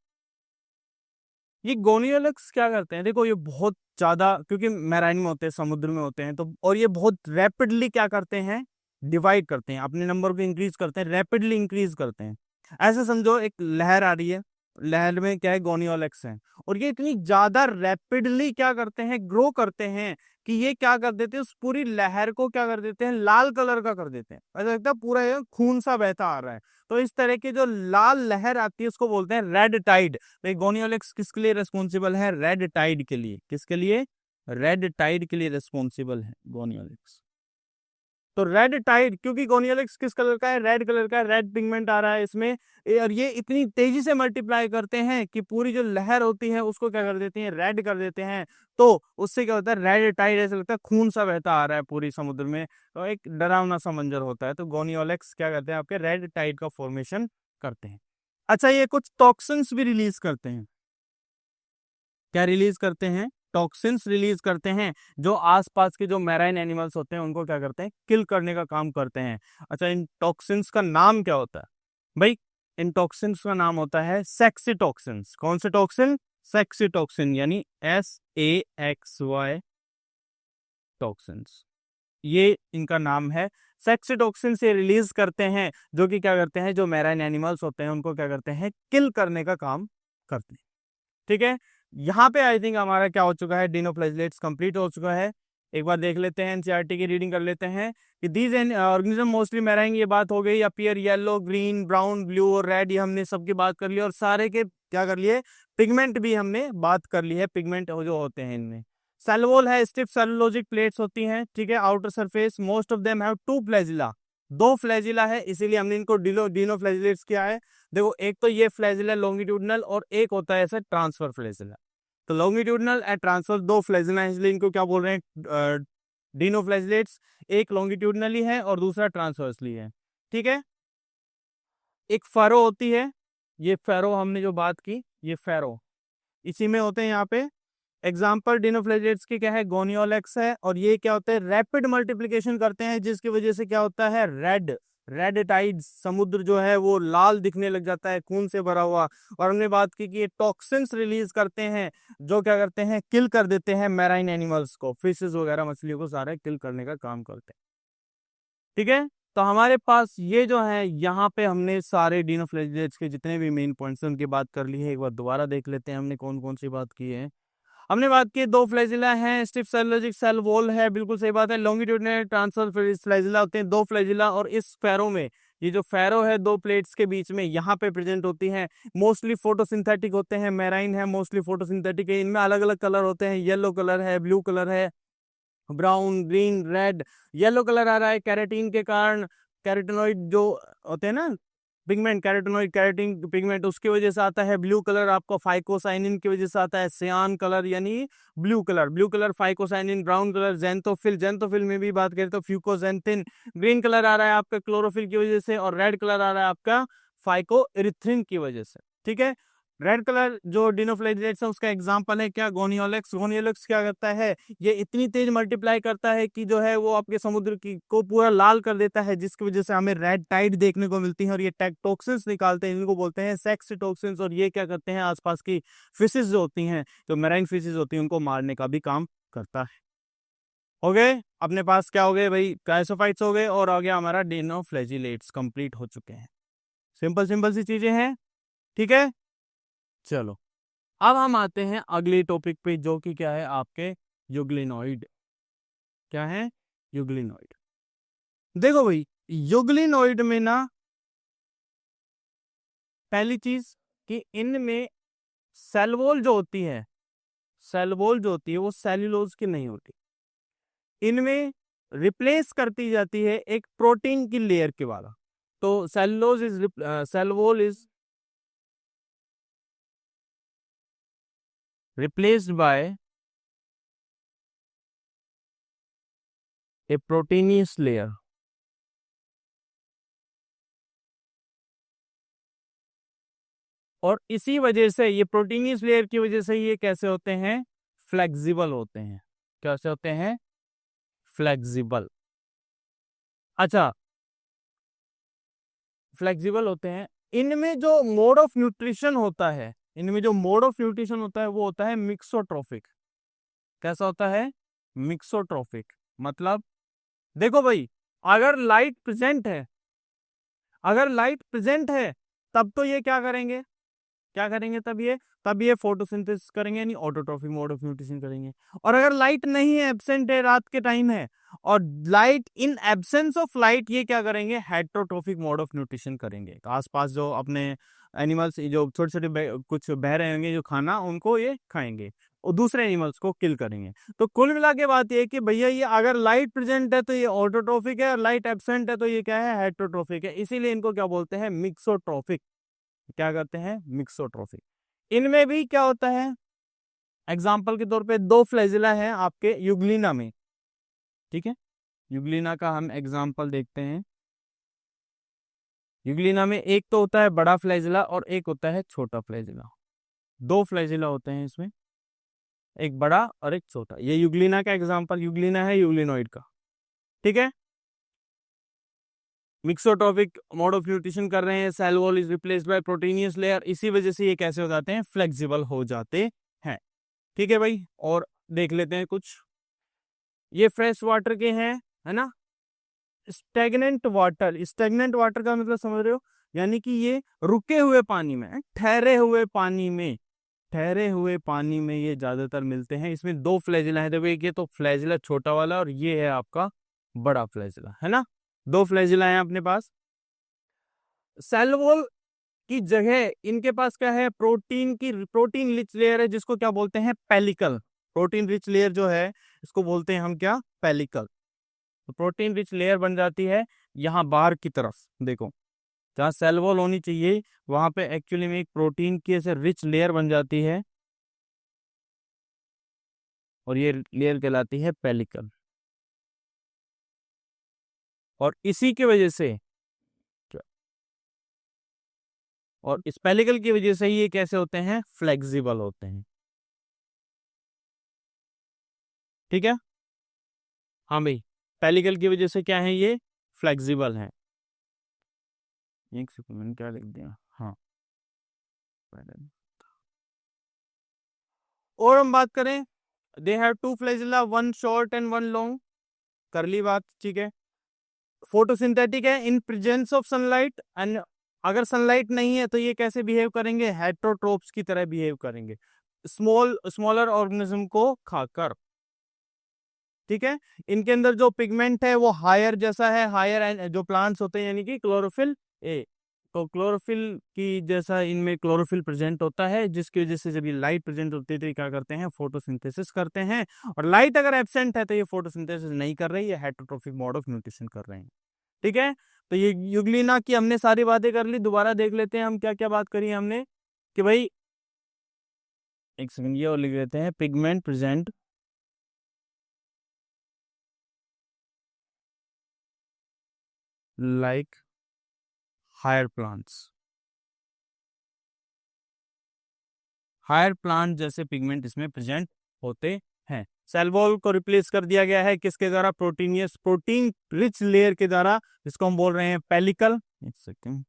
ये गोनियोलेक्स क्या करते हैं, देखो ये बहुत ज्यादा, क्योंकि मैराइन में होते हैं, समुद्र में होते हैं, तो और ये बहुत रैपिडली क्या करते हैं, डिवाइड करते हैं, अपने नंबर को इंक्रीज करते हैं, रैपिडली इंक्रीज करते हैं। ऐसे समझो एक लहर आ रही है, लहर में क्या है, गोनियोलेक्स है, और ये इतनी ज्यादा रैपिडली क्या करते हैं, ग्रो करते हैं, कि ये क्या कर देते हैं, उस पूरी लहर को क्या कर देते हैं, लाल कलर का कर देते हैं। ऐसा लगता है पूरा ये खून सा बहता आ रहा है। तो इस तरह की जो लाल लहर आती है उसको बोलते हैं रेड टाइड। तो गोनियोलेक्स किसके लिए रेस्पॉन्सिबल है, रेड टाइड के लिए, किसके लिए, रेड टाइड के लिए रेस्पॉन्सिबल है गोनियोलेक्स। तो रेड टाइड, क्योंकि गोनियोलेक्स किस कलर का है, रेड कलर का है, रेड पिगमेंट आ रहा है इसमें, और ये इतनी तेजी से मल्टीप्लाई करते हैं कि पूरी जो लहर होती है उसको क्या कर देती है, रेड कर देते हैं। तो उससे क्या होता है, रेड टाइड, ऐसा लगता है खून सा बहता आ रहा है पूरी समुद्र में, तो एक डरावना सा मंजर होता है। तो गोनियोलेक्स क्या करते हैं, आपके रेड टाइड का फॉर्मेशन करते हैं। अच्छा, ये कुछ टॉक्सिन्स भी रिलीज करते हैं। क्या रिलीज करते हैं, टॉक्सिन्स रिलीज करते हैं, जो आसपास के जो मैराइन एनिमल्स होते हैं उनको क्या करते हैं, किल करने का काम करते हैं। अच्छा, इन टॉक्सिन्स का नाम क्या होता है भाई, इन टॉक्सिन्स का नाम होता है सेक्सीटॉक्सिन्स। कौन से टॉक्सिन, सेक्सीटॉक्सिन, यानी SAXY टॉक्सिन्स। ये इनका नाम है। सेक्स टॉक्सिन से रिलीज करते हैं, जो कि क्या करते हैं, जो मैराइन एनिमल्स होते हैं उनको क्या करते हैं, किल करने का काम करते हैं। ठीक है, यहाँ पे आई थिंक हमारा क्या हो चुका है, डिनोफ्लैजिलेट्स कंप्लीट हो चुका है। एक बार देख लेते हैं, एनसीईआरटी की रीडिंग कर लेते हैं कि दीज ऑर्गेनिज्म मोस्टली मैराइन, ये बात हो गई। Appear yellow, green, brown, blue और रेड, ये हमने सबकी बात कर ली, और सारे के क्या कर लिए, पिगमेंट भी हमने बात कर ली है, पिगमेंट जो होते हैं इनमें। सेल वॉल है, स्टिफ सेलुलोजिक प्लेट्स होती हैं। ठीक है, outer surface, most of them have 2 flagella, 2 flagella है, इसीलिए हमने इनको डिनोफ्लैजिलेट्स किया है। देखो, एक तो ये फ्लैजिला लॉन्गिट्यूडनल और एक होता है ऐसा ट्रांसफर फ्लैजिला। तो लॉन्गिट्यूडनल एंड ट्रांसफर 2 फ्लैजिला है, इसलिए इनको क्या बोल रहे हैं, डिनोफ्लैजिलेट्स। एक लॉन्गिट्यूडनली है और दूसरा ट्रांसवर्सली है। ठीक है, एक फैरो होती है, ये फैरो हमने जो बात की, ये फैरो इसी में होते हैं यहाँ पे। एग्जाम्पल डिनोफ्लैजिलेट्स की क्या है, गोनियोलेक्स है, और ये क्या होता है, रैपिड मल्टीप्लिकेशन करते हैं, जिसकी वजह से क्या होता है, रेड टाइड, समुद्र जो है वो लाल दिखने लग जाता है, खून से भरा हुआ। और हमने बात की कि ये टॉक्सिन्स रिलीज करते हैं, जो क्या करते हैं, किल कर देते हैं मैराइन एनिमल्स को, फिशेस वगैरह, मछलियों को सारे किल करने का काम करते हैं। ठीक है, तो हमारे पास ये जो है, यहाँ पे हमने सारे डिनोफ्लैजिलेट्स के जितने भी मेन पॉइंट्स हैं उनकी बात कर ली है। एक बार दोबारा देख लेते हैं हमने कौन कौन सी बात की है। हमने बात की 2 फ्लैजिला हैं, स्टिफ सेलुलोजिक सेल वॉल है, बिल्कुल सही बात है। लॉन्गिट्यूडिनल ट्रांसफर फ्लैजिला होते हैं 2 फ्लैजिला, और इस फैरो में, ये जो फैरो है 2 प्लेट्स के बीच में यहाँ पे प्रेजेंट होती हैं। मोस्टली फोटोसिंथेटिक होते हैं, मैराइन है, मोस्टली फोटोसिंथेटिक है। इनमें अलग अलग कलर होते हैं, येलो कलर है, ब्लू कलर है, brown, green, red. Yellow colour आ रहा है कैरेटीन के कारण, कैरेटिनॉइड जो होते हैं ना पिगमेंट, कैरेटिनॉइड कैरेटीन पिगमेंट, उसकी वजह से आता है। ब्लू कलर आपको फाइकोसाइनिन की वजह से आता है, सियान कलर यानी blue colour phycocyanin, brown colour xanthophyll में भी बात करें तो फ्यूकोजेंथिन। ग्रीन कलर आ रहा है आपका क्लोरोफिल की वजह से, और रेड कलर आ रहा है आपका फाइकोइरिथ्रिन की वजह से। ठीक है, रेड कलर जो डिनोफ्लैजिलेट्स है उसका एग्जांपल है क्या, गोनियोलेक्स। गोनियोलेक्स क्या करता है, ये इतनी तेज मल्टीप्लाई करता है कि जो है वो आपके समुद्र की को पूरा लाल कर देता है, जिसकी वजह से हमें रेड टाइड देखने को मिलती है, और ये टॉक्सिन्स निकालते हैं, इनको बोलते हैं सेक्स टॉक्सिन्स। और ये क्या करते हैं, आसपास की फिशेज जो होती हैं, जो मैराइन फिशेज होती हैं, उनको मारने का भी काम करता है। हो गए अपने पास, क्या हो गए भाई, क्राइसोफाइट्स हो गए, और आ गया हमारा डिनोफ्लैजिलेट्स, कंप्लीट हो चुके हैं। सिंपल सिंपल सी चीजें हैं। ठीक है, चलो अब हम आते हैं अगले टॉपिक पे, जो कि क्या है आपके यूग्लिनॉइड। क्या है, यूग्लिनॉइड। देखो भाई, यूग्लिनॉइड में ना पहली चीज कि इनमें सेल वॉल जो होती है, सेल वॉल जो होती है वो सेल्यूलोज की नहीं होती, इनमें रिप्लेस करती जाती है एक प्रोटीन की लेयर के द्वारा। तो cellulose is cell wall is replaced by a proteinaceous layer. और इसी वजह से, ये प्रोटीनियस लेयर की वजह से ये कैसे होते हैं, फ्लेक्सिबल होते हैं। कैसे होते हैं, फ्लेक्सिबल। अच्छा, फ्लेक्सिबल होते हैं। इनमें जो मोड ऑफ न्यूट्रिशन होता है, इनमें जो मोड ऑफ न्यूट्रिशन होता है वो होता है मिक्सोट्रोफिक। कैसा होता है, मिक्सोट्रोफिक। मतलब देखो भाई, अगर लाइट प्रेजेंट है, अगर लाइट प्रेजेंट है तब तो ये क्या करेंगे, क्या करेंगे, तब ये फोटोसिंथेसिस करेंगे, यानी ऑटोट्रॉफिक मोड ऑफ न्यूट्रिशन करेंगे। और अगर लाइट नहीं है, एब्सेंट है, रात के टाइम है, और light in absence of light, ये क्या करेंगे, हेट्रोट्रॉफिक मोड ऑफ न्यूट्रिशन करेंगे। आसपास जो अपने एनिमल्स जो छोटे छोटे कुछ बह रहे होंगे जो खाना, उनको ये खाएंगे और दूसरे एनिमल्स को किल करेंगे। तो कुल मिला के बात ये है कि भैया ये अगर लाइट प्रेजेंट है तो ये ऑटोट्रॉफिक है, और लाइट एब्सेंट है तो ये क्या है, हेट्रोट्रॉफिक है। इसीलिए इनको क्या बोलते हैं, मिक्सोट्रॉफिक। क्या करते हैं, मिक्सोट्रॉफिक। इनमें भी क्या होता है, एग्जाम्पल के तौर पे 2 फ्लैजिला है आपके यूग्लिना में। ठीक है, यूग्लिना का हम एग्जाम्पल देखते हैं। यूग्लिना में एक तो होता है बड़ा फ्लैजिला और एक होता है छोटा फ्लैजिला। 2 फ्लैजिला होते हैं इसमें, एक बड़ा और एक छोटा। ये यूग्लिना का एग्जाम्पल, यूग्लिना है यूग्लिनोइड का। ठीक है, मिक्सोट्रॉफिक मोड ऑफ न्यूट्रिशन कर रहे हैं, cell wall is replaced by proteinaceous layer, इसी वजह से ये कैसे हो जाते हैं, फ्लेक्सिबल हो जाते हैं। ठीक है भाई, और देख लेते हैं कुछ। ये फ्रेश वाटर के हैं, है ना। स्टेगनेंट वाटर का मतलब समझ रहे हो, यानी कि ये रुके हुए पानी में, ठहरे हुए पानी में ये ज्यादातर मिलते हैं। इसमें दो फ्लैजिला है, देखो एक ये तो फ्लैजिला छोटा वाला और ये है आपका बड़ा फ्लैजिला, है ना। दो फ्लैजिला है अपने पास। सेल वॉल की जगह इनके पास क्या है, प्रोटीन रिच लेयर है, जिसको क्या बोलते हैं, पेलिकल। प्रोटीन रिच लेयर जो है इसको बोलते हैं हम क्या, पेलिकल। तो प्रोटीन रिच लेयर बन जाती है यहाँ बाहर की तरफ, देखो जहाँ सेल वॉल होनी चाहिए वहां पे एक्चुअली में एक प्रोटीन की ऐसे रिच लेयर बन जाती है और ये लेयर कहलाती है पेलिकल। और इसी की वजह से, और इस पेलिकल की वजह से ही ये कैसे होते हैं, फ्लेक्सिबल होते हैं। ठीक है, हाँ भाई, पेलिकल की वजह से क्या है, ये फ्लेक्सिबल है। एक सेकंड, मैंने क्या लिख दिया, हाँ। और हम बात करें, they have two flagella, one short and one long, कर ली बात, ठीक है। फोटोसिंथेटिक है in presence of sunlight, and अगर सनलाइट नहीं है तो ये कैसे बिहेव करेंगे, हेटरोट्रोप्स की तरह बिहेव करेंगे, स्मॉलर ऑर्गेनिज्म को खाकर। ठीक है, इनके अंदर जो पिगमेंट है वो हायर जैसा है, हायर जो प्लांट्स होते हैं यानी कि क्लोरोफिल ए, तो क्लोरोफिल की जैसा इनमें क्लोरोफिल प्रेजेंट होता है, जिसकी वजह से जब ये लाइट प्रेजेंट होती है तो ये क्या करते हैं, फोटोसिंथेसिस करते हैं। और लाइट अगर एब्सेंट है तो ये फोटोसिंथेसिस नहीं कर रही है, हेटरोट्रोफिक मोड ऑफ न्यूट्रिशन कर रहे हैं। ठीक है, तो ये यूग्लिना की हमने सारी बातें कर ली, दोबारा देख लेते हैं हम क्या क्या बात करी हमने, कि भाई एक सेकंड ये और लिख लेते हैं, pigment present like higher plants, higher plant जैसे पिगमेंट इसमें प्रेजेंट होते हैं। सेल वॉल को रिप्लेस कर दिया गया है किसके द्वारा, प्रोटीन रिच लेयर के द्वारा, जिसको हम बोल रहे हैं पेलिकल। एक सेकंड,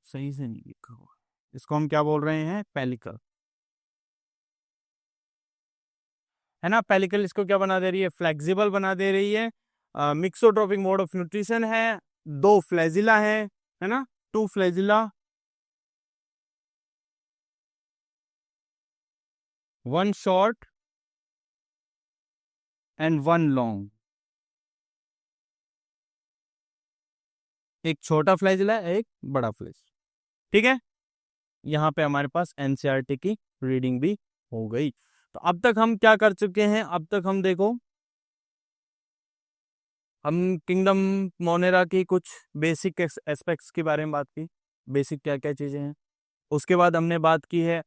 सही से नहीं लिखा हुआ, इसको हम क्या बोल रहे हैं, पेलिकल, है ना। पेलिकल इसको क्या बना दे रही है, फ्लेक्सिबल बना दे रही है। मिक्सोट्रोपिक मोड ऑफ न्यूट्रिशन है, दो फ्लैजिला है ना, two flagella, one short and one long, एक छोटा फ्लैजिला एक बड़ा फ्लैज। ठीक है, यहाँ पे हमारे पास एनसीईआरटी की रीडिंग भी हो गई। तो अब तक हम क्या कर चुके हैं, अब तक हम देखो, हम किंगडम मोनेरा की कुछ बेसिक एस्पेक्ट्स के बारे में बात की, बेसिक क्या क्या चीजें हैं। उसके बाद हमने बात की है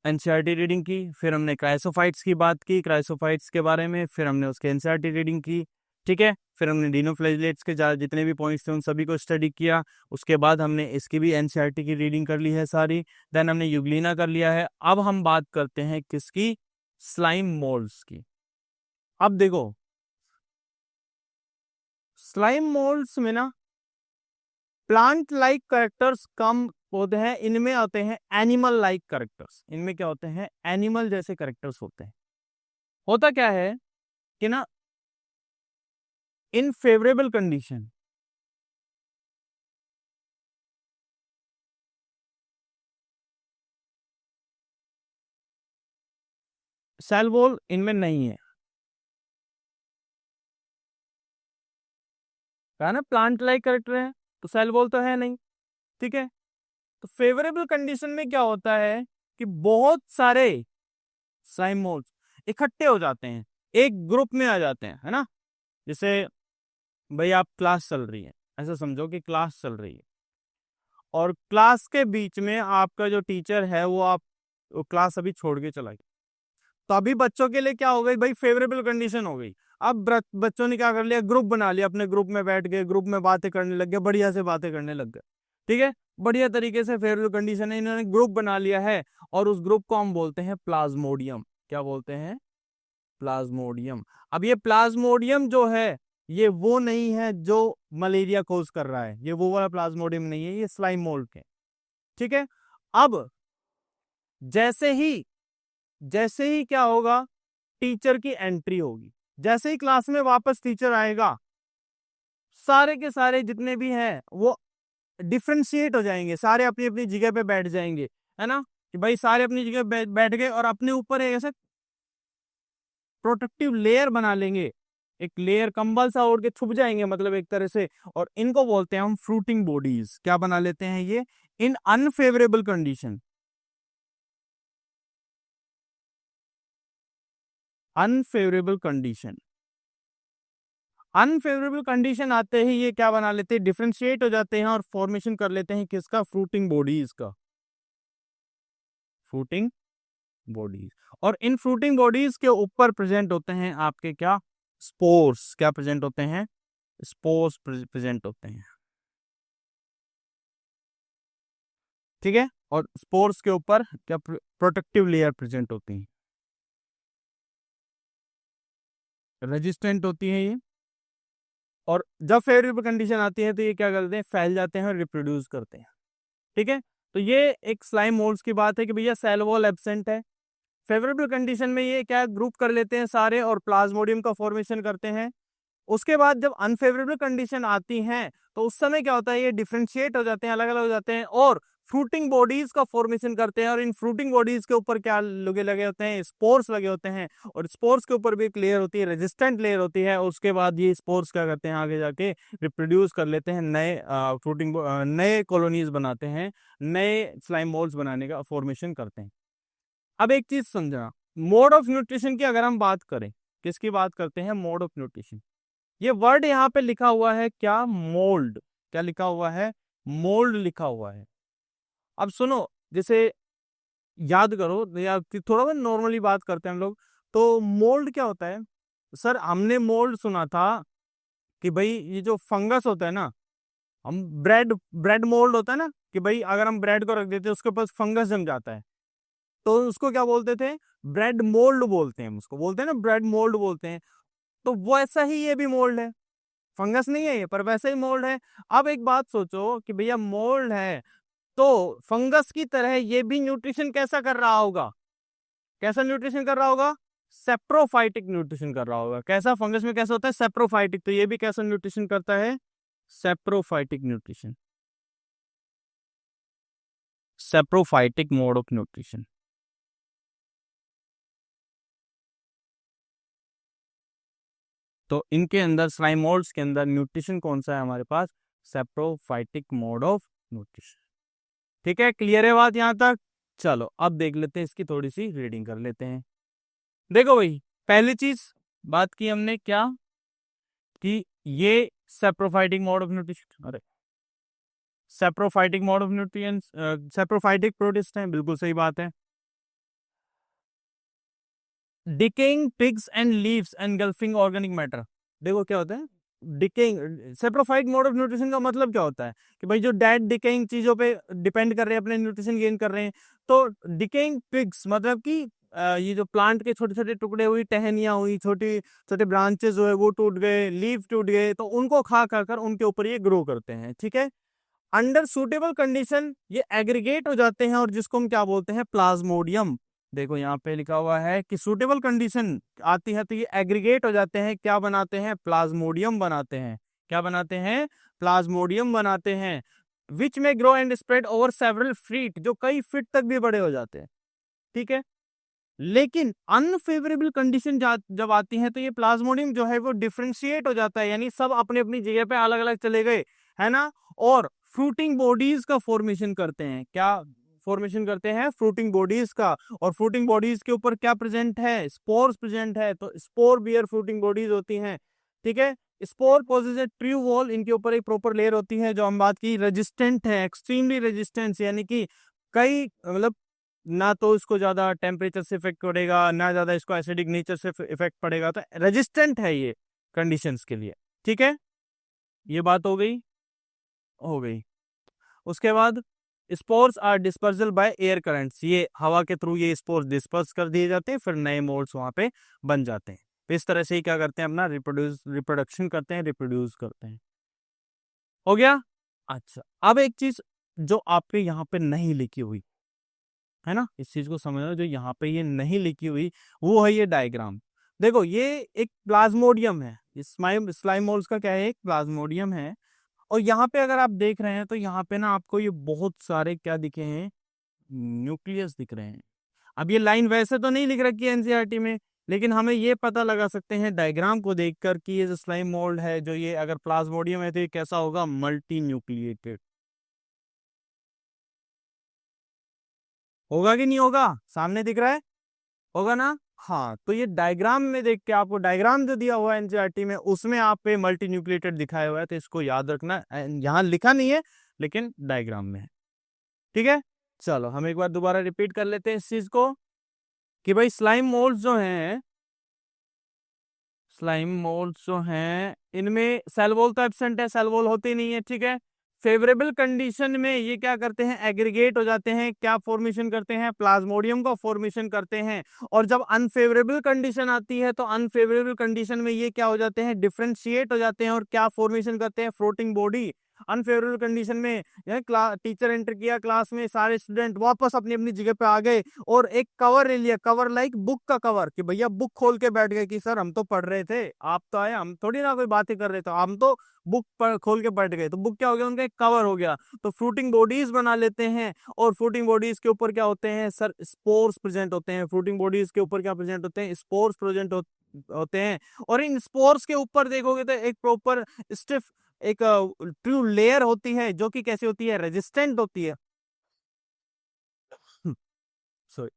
एनसीईआरटी रीडिंग की, फिर हमने क्राइसोफाइट्स की बात की, क्राइसोफाइट्स के बारे में, फिर हमने उसके एनसीईआरटी रीडिंग की। ठीक है, फिर हमने डिनोफ्लैजिलेट्स के जितने भी पॉइंट्स थे उन सभी को स्टडी किया। उसके बाद हमने इसकी भी एनसीईआरटी की रीडिंग कर ली है सारी, देन हमने यूग्लिना कर लिया है। अब हम बात करते हैं किसकी, स्लाइम मोल्ड्स की। अब देखो स्लाइम मोल्ड्स में ना प्लांट लाइक कैरेक्टर्स कम होते हैं, इनमें आते हैं एनिमल लाइक कैरेक्टर्स। इनमें क्या होते हैं, एनिमल जैसे कैरेक्टर्स होते हैं। होता क्या है कि ना, in favourable condition, cell wall इनमें नहीं है, कहा ना प्लांट लाइक कैरेक्टर है, तो सेल वॉल तो है नहीं। ठीक है, तो फेवरेबल कंडीशन में क्या होता है कि बहुत सारे स्लाइम मोल्ड्स इकट्ठे हो जाते हैं, एक ग्रुप में आ जाते हैं, है ना। जैसे भाई आप क्लास चल रही है, ऐसा समझो कि क्लास चल रही है और क्लास के बीच में आपका जो टीचर है वो क्लास अभी छोड़ के चला गया, तो अभी बच्चों के लिए क्या हो गई भाई, फेवरेबल कंडीशन हो गई। अब बच्चों ने क्या कर लिया, ग्रुप बना लिया, अपने ग्रुप में बैठ गए, ग्रुप में बातें करने लग गए, बढ़िया से बातें करने लग गए। ठीक है, बढ़िया तरीके से फेवरेबल कंडीशन है, इन्होंने ग्रुप बना लिया है और उस ग्रुप को हम बोलते हैं प्लाज्मोडियम। क्या बोलते हैं, प्लाज्मोडियम। अब ये प्लाज्मोडियम जो है ये वो नहीं है जो मलेरिया कोज कर रहा है, ये वो वाला प्लाज्मोडियम नहीं है, ये स्लाइम मोल्ड के। ठीक है, अब जैसे ही क्या होगा, टीचर की एंट्री होगी, जैसे ही क्लास में वापस टीचर आएगा, सारे के सारे जितने भी हैं वो डिफ्रेंशिएट हो जाएंगे, सारे अपनी अपनी जगह पे बैठ जाएंगे, है ना, कि भाई सारे अपनी जगह बैठ गए और अपने ऊपर एक ऐसा प्रोटेक्टिव लेयर बना लेंगे, एक लेयर कंबल सा ओढ़ के छुप जाएंगे मतलब एक तरह से, और इनको बोलते हैं हम फ्रूटिंग बॉडीज। क्या बना लेते हैं ये? In unfavourable condition, unfavourable condition, unfavourable condition आते ही ये क्या बना लेते हैं? डिफरेंशिएट हो जाते हैं और फॉर्मेशन कर लेते हैं किसका? फ्रूटिंग बॉडीज का, फ्रूटिंग बॉडीज। और इन फ्रूटिंग बॉडीज के ऊपर प्रेजेंट होते हैं आपके क्या? स्पोर्स। क्या प्रेजेंट होते हैं? स्पोर्स प्रेजेंट होते हैं, ठीक है। और स्पोर्स के ऊपर क्या? प्रोटेक्टिव लेयर प्रेजेंट होती है, रेजिस्टेंट होती है ये। और जब फेवरेबल कंडीशन आती है तो ये क्या करते हैं? फैल जाते हैं और रिप्रोड्यूस करते हैं, ठीक है। तो ये एक स्लाइम मोल्ड्स की बात है कि भैया सेल वॉल एब्सेंट है। फेवरेबल कंडीशन में ये क्या ग्रुप कर लेते हैं सारे और प्लाज्मोडियम का फॉर्मेशन करते हैं। उसके बाद जब अनफेवरेबल कंडीशन आती हैं तो उस समय क्या होता है? ये डिफरेंशिएट हो जाते हैं, अलग अलग हो जाते हैं और फ्रूटिंग बॉडीज का फॉर्मेशन करते हैं। और इन फ्रूटिंग बॉडीज के ऊपर क्या लगे लगे होते हैं? स्पोर्स लगे होते हैं। और स्पोर्स के ऊपर भी एक लेयर होती है, रेजिस्टेंट लेयर होती है। उसके बाद ये स्पोर्स क्या करते हैं? आगे जाके रिप्रोड्यूस कर लेते हैं, नए फ्रूटिंग नए कॉलोनीज बनाते हैं, नए स्लाइम मोल्ड्स बनाने का फॉर्मेशन करते हैं। अब एक चीज समझना, मोड ऑफ न्यूट्रिशन की अगर हम बात करें, किसकी बात करते हैं? Mode of nutrition. ये वर्ड यहाँ पे लिखा हुआ है क्या? मोल्ड। क्या लिखा हुआ है? मोल्ड लिखा हुआ है। अब सुनो, जैसे याद करो या थोड़ा बहुत नॉर्मली बात करते हैं हम लोग, तो मोल्ड क्या होता है? सर हमने मोल्ड सुना था कि भाई ये जो फंगस होता है ना, हम ब्रेड ब्रेड मोल्ड होता है ना, कि भाई अगर हम ब्रेड को रख देते हैं उसके ऊपर फंगस जम जाता है, तो उसको क्या बोलते थे? ब्रेड मोल्ड बोलते हैं, उसको बोलते हैं ना, ब्रेड मोल्ड बोलते हैं। तो वो ऐसा ही ये भी मोल्ड है, फंगस नहीं है ये पर वैसे ही मोल्ड है। अब एक बात सोचो कि भैया मोल्ड है तो फंगस की तरह ये भी न्यूट्रिशन कैसा कर रहा होगा? कैसा न्यूट्रिशन कर रहा होगा? सेप्रोफाइटिक न्यूट्रिशन कर रहा होगा। कैसा? फंगस में कैसा होता है? सेप्रोफाइटिक। तो ये भी कैसा न्यूट्रिशन करता है? Saprophytic nutrition, saprophytic mode of nutrition. तो इनके अंदर स्लाइमोल्ड्स के अंदर न्यूट्रिशन कौन सा है हमारे पास? Saprophytic mode of nutrition. ठीक है, क्लियर है बात यहां तक? चलो अब देख लेते हैं, इसकी थोड़ी सी रीडिंग कर लेते हैं। देखो भाई, पहली चीज बात की हमने क्या कि ये सेप्रोफाइटिक मोड ऑफ न्यूट्रिशन, अरे saprophytic mode of nutrients, saprophytic protist है, बिल्कुल सही बात है। Decaying pigs and leaves engulfing organic matter. देखो क्या होता है decaying, saprophyte mode of nutrition का मतलब क्या होता है कि भाई जो डेड डिकेइंग चीजों पे डिपेंड कर रहे हैं, अपने न्यूट्रिशन गेन कर रहे हैं। तो डिकेइंग पिग्स मतलब कि ये जो प्लांट के छोटे छोटे टुकड़े हुई, टहनियां हुई, छोटी छोटे ब्रांचेस हुए वो टूट गए, लीव टूट गए, तो उनको खा खा कर उनके ऊपर ये ग्रो करते हैं, ठीक है। अंडर सुटेबल कंडीशन ये एग्रीगेट हो जाते हैं और जिसको हम क्या बोलते हैं? प्लाज्मोडियम। देखो यहाँ पे लिखा हुआ है कि सुटेबल कंडीशन आती है तो ये एग्रीगेट हो जाते हैं, क्या बनाते हैं? प्लाज्मोडियम बनाते हैं। क्या बनाते हैं? प्लाज्मोडियम बनाते हैं। विच में grow and spread over several feet, जो कई फीट तक भी बड़े हो जाते हैं, ठीक है। लेकिन अनफेवरेबल कंडीशन जब आती है तो ये प्लाज्मोडियम जो है वो डिफ्रेंशिएट हो जाता है, यानी सब अपने अपनी जगह पे अलग अलग चले गए, है ना। और फ्रूटिंग बॉडीज का फॉर्मेशन करते हैं। क्या फॉर्मेशन करते हैं? फ्रूटिंग बॉडीज का। और फ्रूटिंग बॉडीज के ऊपर क्या प्रेजेंट है? स्पोर्स प्रेजेंट है, तो स्पोर बियर फ्रूटिंग बॉडीज होती हैं, ठीक है। स्पोर पोजेस ए ट्रू वॉल, इनके ऊपर एक प्रॉपर लेयर होती है जो हम बात की रेजिस्टेंट है, एक्सट्रीमली रेजिस्टेंस, यानी कि कई मतलब ना तो इसको ज्यादा टेम्परेचर से इफेक्ट पड़ेगा, ना ज्यादा इसको एसिडिक नेचर से इफेक्ट पड़ेगा, तो रेजिस्टेंट है ये कंडीशंस के लिए, ठीक है। ये बात हो गई, हो गई। उसके बाद spores are dispersal by air currents, ये हवा के थ्रू ये स्पोर्स डिस्पर्स कर दिए जाते हैं, फिर नए मोल्ड्स वहां पे बन जाते हैं। तो इस तरह से ही क्या करते हैं? अपना रिप्रोडक्शन करते हैं, रिप्रोड्यूस करते हैं। हो गया? अच्छा, अब एक चीज जो आपके यहाँ पे नहीं लिखी हुई है ना, इस चीज को समझना, जो यहाँ पे ये नहीं लिखी हुई वो है ये डायग्राम। देखो ये एक प्लाज्मोडियम है, स्लाइम मोल्स का क्या है, एक प्लाज्मोडियम है। और यहाँ पे अगर आप देख रहे हैं तो यहाँ पे ना आपको ये बहुत सारे क्या दिखे हैं, न्यूक्लियस दिख रहे हैं। अब ये लाइन वैसे तो नहीं लिख रखी है एनसीईआरटी में, लेकिन हमें ये पता लगा सकते हैं डायग्राम को देखकर कि ये जो स्लाइम मोल्ड है, जो ये अगर प्लाज्मोडियम है तो ये कैसा होगा, मल्टी न्यूक्लिएटेड होगा कि नहीं होगा, सामने दिख रहा है, होगा ना। हाँ, तो ये डायग्राम में देख के, आपको डायग्राम जो दिया हुआ है एनसीईआरटी में उसमें आप पे मल्टी न्यूक्लिएटेड दिखाया हुआ है, तो इसको याद रखना, यहाँ लिखा नहीं है लेकिन डायग्राम में है। ठीक है, चलो हम एक बार दोबारा रिपीट कर लेते हैं इस चीज को कि भाई स्लाइम मोल्ड जो हैं, स्लाइम मोल्ड्स जो हैं इनमें सेल वॉल तो एब्सेंट है, सेल वॉल होती नहीं है। ठीक है, फेवरेबल कंडीशन में ये क्या करते हैं, एग्रीगेट हो जाते हैं, क्या फॉर्मेशन करते हैं, प्लाज्मोडियम का फॉर्मेशन करते हैं। और जब अनफेवरेबल कंडीशन आती है तो अनफेवरेबल कंडीशन में ये क्या हो जाते हैं, डिफरेंशिएट हो जाते हैं और क्या फॉर्मेशन करते हैं, फ्लोटिंग बॉडी। अनफेवरेबल कंडीशन में टीचर एंटर किया क्लास में, सारे स्टूडेंट वापस अपनी अपनी जगह पे आ गए और एक कवर ले लिया, कवर लाइक बुक का कवर, कि भैया बुक खोल के बैठ गए कि सर हम तो पढ़ रहे थे, आप तो आए, हम थोड़ी ना कोई बातें कर रहे थे, हम तो बुक खोल के बैठ गए। तो बुक क्या हो गया, उनका एक कवर हो गया। तो फ्रूटिंग बॉडीज बना लेते हैं और फ्रूटिंग बॉडीज के ऊपर क्या होते हैं सर, स्पोर्स प्रेजेंट होते हैं। फ्रूटिंग बॉडीज के ऊपर क्या प्रेजेंट होते हैं, स्पोर्स प्रेजेंट होते हैं। और इन स्पोर्स के ऊपर देखोगे तो एक प्रॉपर स्टिफ एक ट्रू लेयर होती है, जो कि कैसी होती है, रेजिस्टेंट होती है। सॉरी,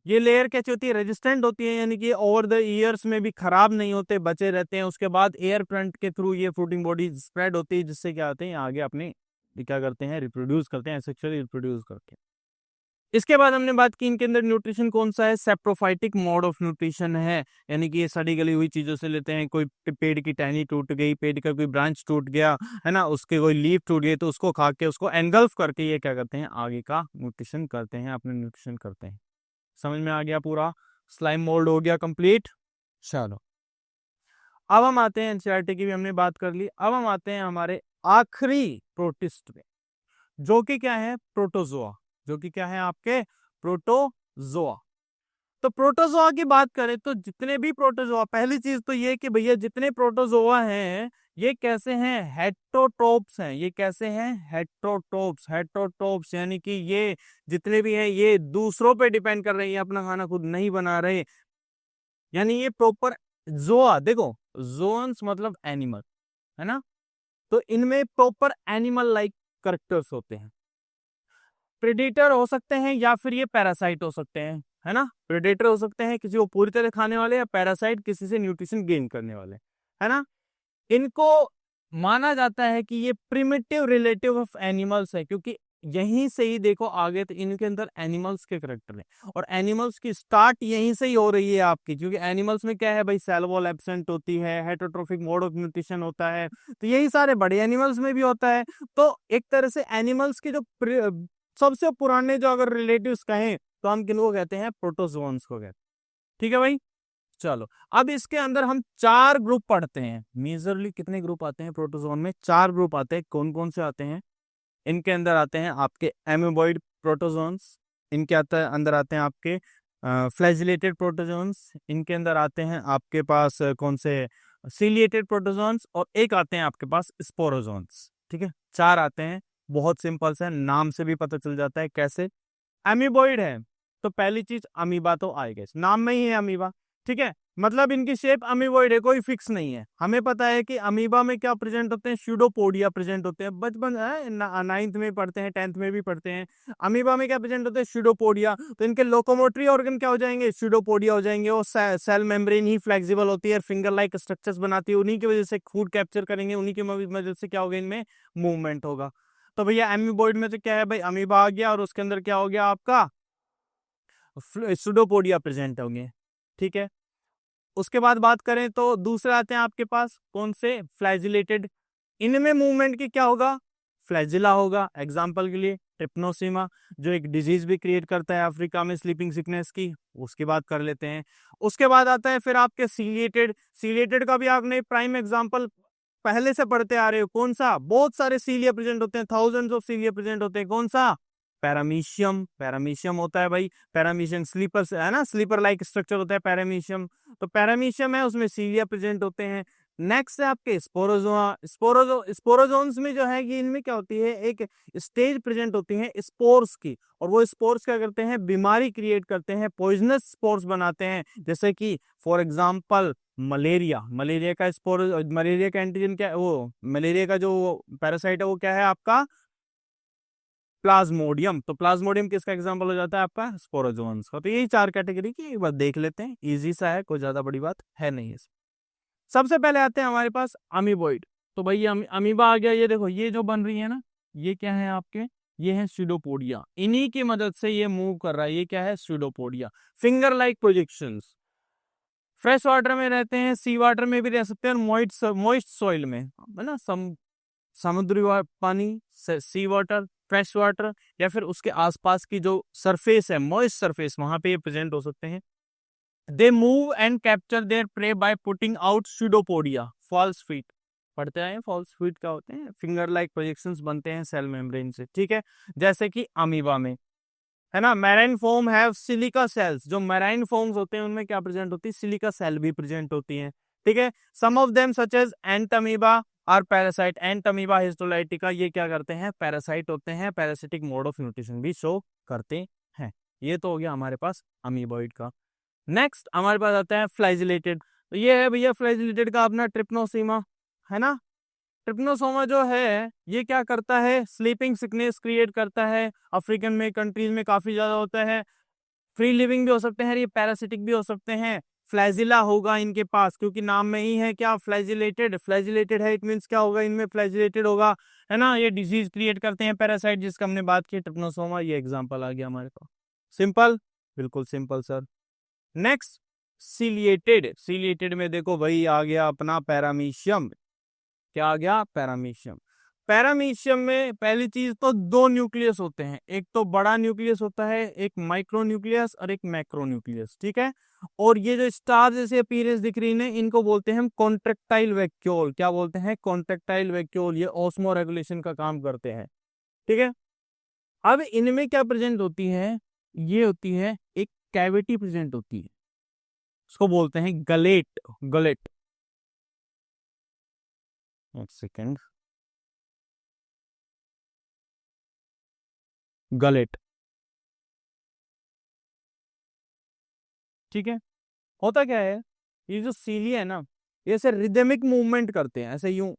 ये लेयर कैसी होती है, रेजिस्टेंट होती है, यानी कि ओवर द ईयर्स में भी खराब नहीं होते, बचे रहते हैं। उसके बाद एयर करंट के थ्रू ये फ्रूटिंग बॉडी स्प्रेड होती है, जिससे क्या होते हैं आगे अपने क्या करते हैं, रिप्रोड्यूस करते हैं, सेक्सुअली रिप्रोड्यूस करके। इसके बाद हमने बात की इनके अंदर न्यूट्रिशन कौन सा है, सेप्रोफाइटिक मोड ऑफ न्यूट्रिशन है, यानी कि ये सड़ी गली हुई चीजों से लेते हैं। कोई पेड़ की टहनी टूट गई, पेड़ का कोई ब्रांच टूट गया है ना, उसके कोई लीफ टूट गई, तो उसको खा के, उसको एनगल्फ करके ये क्या करते हैं, आगे का न्यूट्रिशन करते हैं, अपने न्यूट्रिशन करते हैं। समझ में आ गया पूरा, स्लाइम मोल्ड हो गया कंप्लीट। चलो अब हम आते हैं, एनसीईआरटी की भी हमने बात कर ली, अब हम आते हैं हमारे आखिरी प्रोटिस्ट में, जो कि क्या है, प्रोटोजोआ, जो कि क्या है आपके, प्रोटोजोआ। तो प्रोटोजोआ की बात करें तो जितने भी प्रोटोजोआ, पहली चीज तो ये कि भैया जितने प्रोटोजोआ हैं ये कैसे हैं, हेट्रोट्रोप्स हैं। ये कैसे हैं, हेट्रोट्रोप्स। हेट्रोट्रोप्स यानी कि ये जितने भी हैं ये दूसरों पे डिपेंड कर रहे हैं, ये अपना खाना खुद नहीं बना रहे, यानी ये प्रॉपर जोआ। देखो जोन्स मतलब एनिमल, है ना, तो इनमें प्रॉपर एनिमल लाइक करेक्टर्स होते हैं। प्रेडेटर हो सकते हैं या फिर ये पैरासाइट हो सकते हैं, है ना। प्रेडेटर हो सकते हैं किसी को पूरी तरह खाने वाले, या पैरासाइट किसी से न्यूट्रिशन गेन करने वाले, है ना। इनको माना जाता है कि ये प्रिमिटिव रिलेटिव ऑफ एनिमल्स है, क्योंकि यहीं से ही देखो आगे तो इनके अंदर एनिमल्स के करेक्टर हैं, और एनिमल्स की स्टार्ट यहीं से ही हो रही है आपकी, क्योंकि एनिमल्स में क्या है भाई, सेल वॉल एब्सेंट होती है, हेटरोट्रोफिक मोड ऑफ न्यूट्रिशन होता है, तो यही सारे बड़े एनिमल्स में भी होता है। तो एक तरह से एनिमल्स के जो सबसे पुराने जो अगर रिलेटिव्स कहें तो हम किनको कहते हैं, प्रोटोजोन्स को कहते हैं। ठीक है भाई, चलो अब इसके अंदर हम चार ग्रुप पढ़ते हैं। मेजरली कितने ग्रुप आते हैं प्रोटोजोन में, चार ग्रुप आते हैं। कौन कौन से आते हैं, इनके अंदर आते हैं आपके एमोबॉइड प्रोटोजोन्स, इनके अंदर आते हैं आपके फ्लैजिलेटेड प्रोटोजोन्स, इनके अंदर आते हैं आपके पास कौन से, सीलिएटेड प्रोटोजोन्स, और एक आते हैं आपके पास स्पोरोजोन्स। ठीक है, चार आते हैं, बहुत सिंपल से नाम से भी पता चल जाता है कैसे। अमीबॉइड है तो पहली चीज अमीबा तो आएगा, नाम में ही है अमीबा। ठीक है, मतलब इनकी शेप अमीबॉइड है, कोई फिक्स नहीं है। हमें पता है कि अमीबा में क्या प्रेजेंट होते हैं, स्यूडोपोडिया प्रेजेंट होते हैं, बचपन नाइन्थ में पढ़ते हैं, 10th में भी पढ़ते हैं। अमीबा में क्या प्रेजेंट होते हैं, स्यूडोपोडिया। तो इनके लोकोमोटरी ऑर्गन क्या हो जाएंगे, स्यूडोपोडिया हो जाएंगे। और सेल मेम्ब्रेन ही फ्लेक्सिबल होती है, फिंगर लाइक स्ट्रक्चर्स बनाती है, उन्हीं की वजह से फूड कैप्चर करेंगे, उन्हीं की वजह से क्या होगा, इनमें मूवमेंट होगा। तो भैया एमीबॉइड में तो क्या है भाई, अमीबा आ गया और उसके अंदर क्या हो गया आपका, सुडोपोडिया प्रेजेंट होंगे। ठीक है, उसके बाद बात करें तो दूसरे आते हैं आपके पास कौन से, फ्लैजिलेटेड। इनमें मूवमेंट की क्या होगा, फ्लैजिला होगा। एग्जांपल के लिए ट्रिप्नोसीमा, जो एक डिजीज भी क्रिएट करता है अफ्रीका में, स्लीपिंग सिकनेस की, उसकी बात कर लेते हैं। उसके बाद आता है फिर आपके सीलिएटेड। सीलिएटेड का भी आपने प्राइम एग्जांपल पहले से पढ़ते आ रहे हो, कौन सा, बहुत सारे सीलिया प्रेजेंट होते हैं, थाउजेंड्स ऑफ सीलिया प्रेजेंट होते हैं, कौन सा, पैरामीशियम, पैरामीशियम होता है भाई, पैरामीशियम स्लीपर है ना, स्लीपर लाइक स्ट्रक्चर होता है पैरामीशियम, तो पैरामीशियम है उसमें सीलिया प्रेजेंट होते हैं। नेक्स्ट है आपके स्पोरोजोआ, स्पोरोजोन्स में जो है कि इनमें क्या होती है, एक स्टेज प्रेजेंट होती है स्पोर्स की, और वो स्पोर्स क्या करते हैं, बीमारी क्रिएट करते हैं, पॉइजनस स्पोर्स बनाते हैं, जैसे कि फॉर एग्जांपल मलेरिया, मलेरिया का स्पोर, मलेरिया का एंटीजन क्या है, वो मलेरिया का जो पैरासाइट है वो क्या है आपका प्लाज्मोडियम, तो प्लाज्मोडियम किसका एग्जांपल हो जाता है आपका स्पोरोजोन्स का। तो यही चार कैटेगरी की एक बार देख लेते हैं, इजी सा है, कोई ज्यादा बड़ी बात है नहीं इसमें। सबसे पहले आते हैं हमारे पास अमीबॉइड, तो भाई अमीबा आ गया, ये देखो ये जो बन रही है ना, ये क्या है आपके, ये है स्यूडोपोडिया, इन्हीं की मदद से ये मूव कर रहा है, ये क्या है pseudopodia, finger like projections. Fresh water में रहते हैं, सी वाटर में भी रह सकते हैं, और मॉइस्ट सॉइल में, है ना, समुद्री पानी, सी वाटर, फ्रेश वाटर, या फिर उसके आसपास की जो सरफेस है, मॉइस्ट सरफेस, वहां पे ये प्रेजेंट हो सकते हैं। They move and capture their prey by putting out pseudopodia, false feet, पढ़ते आए फॉल्स फीट क्या होते हैं, फिंगर लाइक प्रोजेक्शंस बनते हैं सेल मेम्ब्रेन से, ठीक है, जैसे कि अमीबा में, है ना। Marine form have silica cells, जो मैराइन फॉर्म्स होते हैं उनमें क्या प्रेजेंट होती है, सिलिका सेल भी प्रेजेंट होती हैं, ठीक है। Some of them such as Entamoeba are parasite, Entamoeba histolytica, ये क्या करते हैं, पैरासाइट होते हैं, पैरासिटिक मोड ऑफ न्यूट्रिशन भी शो करते हैं। ये तो हो गया हमारे पास अमीबॉइड का। नेक्स्ट हमारे पास आता है फ्लैजिलेटेड, तो ये है भैया फ्लैजिलेटेड का अपना ट्रिप्नोसोमा, है ना। ट्रिप्नोसोमा जो है ये क्या करता है, स्लीपिंग सिकनेस क्रिएट करता है, अफ्रीकन में कंट्रीज में काफी ज्यादा होता है, फ्री लिविंग भी हो सकते हैं, ये पैरासिटिक भी हो सकते हैं। फ्लैजिला होगा इनके पास, क्योंकि नाम में ही है क्या, फ्लैजिलेटेड, फ्लैजिलेटेड है, इट मींस क्या होगा, इनमें फ्लैजिलेटेड होगा, है ना। ये डिजीज क्रिएट करते हैं पैरासाइट, जिसका हमने बात की ट्रिप्नोसोमा, ये एग्जांपल आ गया हमारे पास, सिंपल, बिल्कुल simple sir. Next ciliated, ciliated में देखो वही आ गया अपना पैरामीशियम, क्या आ गया, पैरामीशियम। पैरामीशियम में पहली चीज तो दो न्यूक्लियस होते हैं, एक तो बड़ा न्यूक्लियस होता है, एक माइक्रो न्यूक्लियस और एक मैक्रो न्यूक्लियस, ठीक है। और ये जो स्टार जैसे अपीयरेंस दिख रही है इनको बोलते हैं हम कॉन्ट्रेक्टाइल वैक्यूल, क्या बोलते हैं, कॉन्ट्रेक्टाइल वैक्यूल, ये ऑस्मो रेगुलेशन का काम करते हैं, ठीक है। अब इनमें क्या प्रेजेंट होती है, ये होती है एक कैविटी प्रेजेंट होती है, उसको बोलते हैं गलेट, गलेट, एक सेकेंड, गलेट, ठीक है। होता क्या है, ये जो सीलिया है ना, ये ऐसे रिदमिक मूवमेंट करते हैं, ऐसे यूं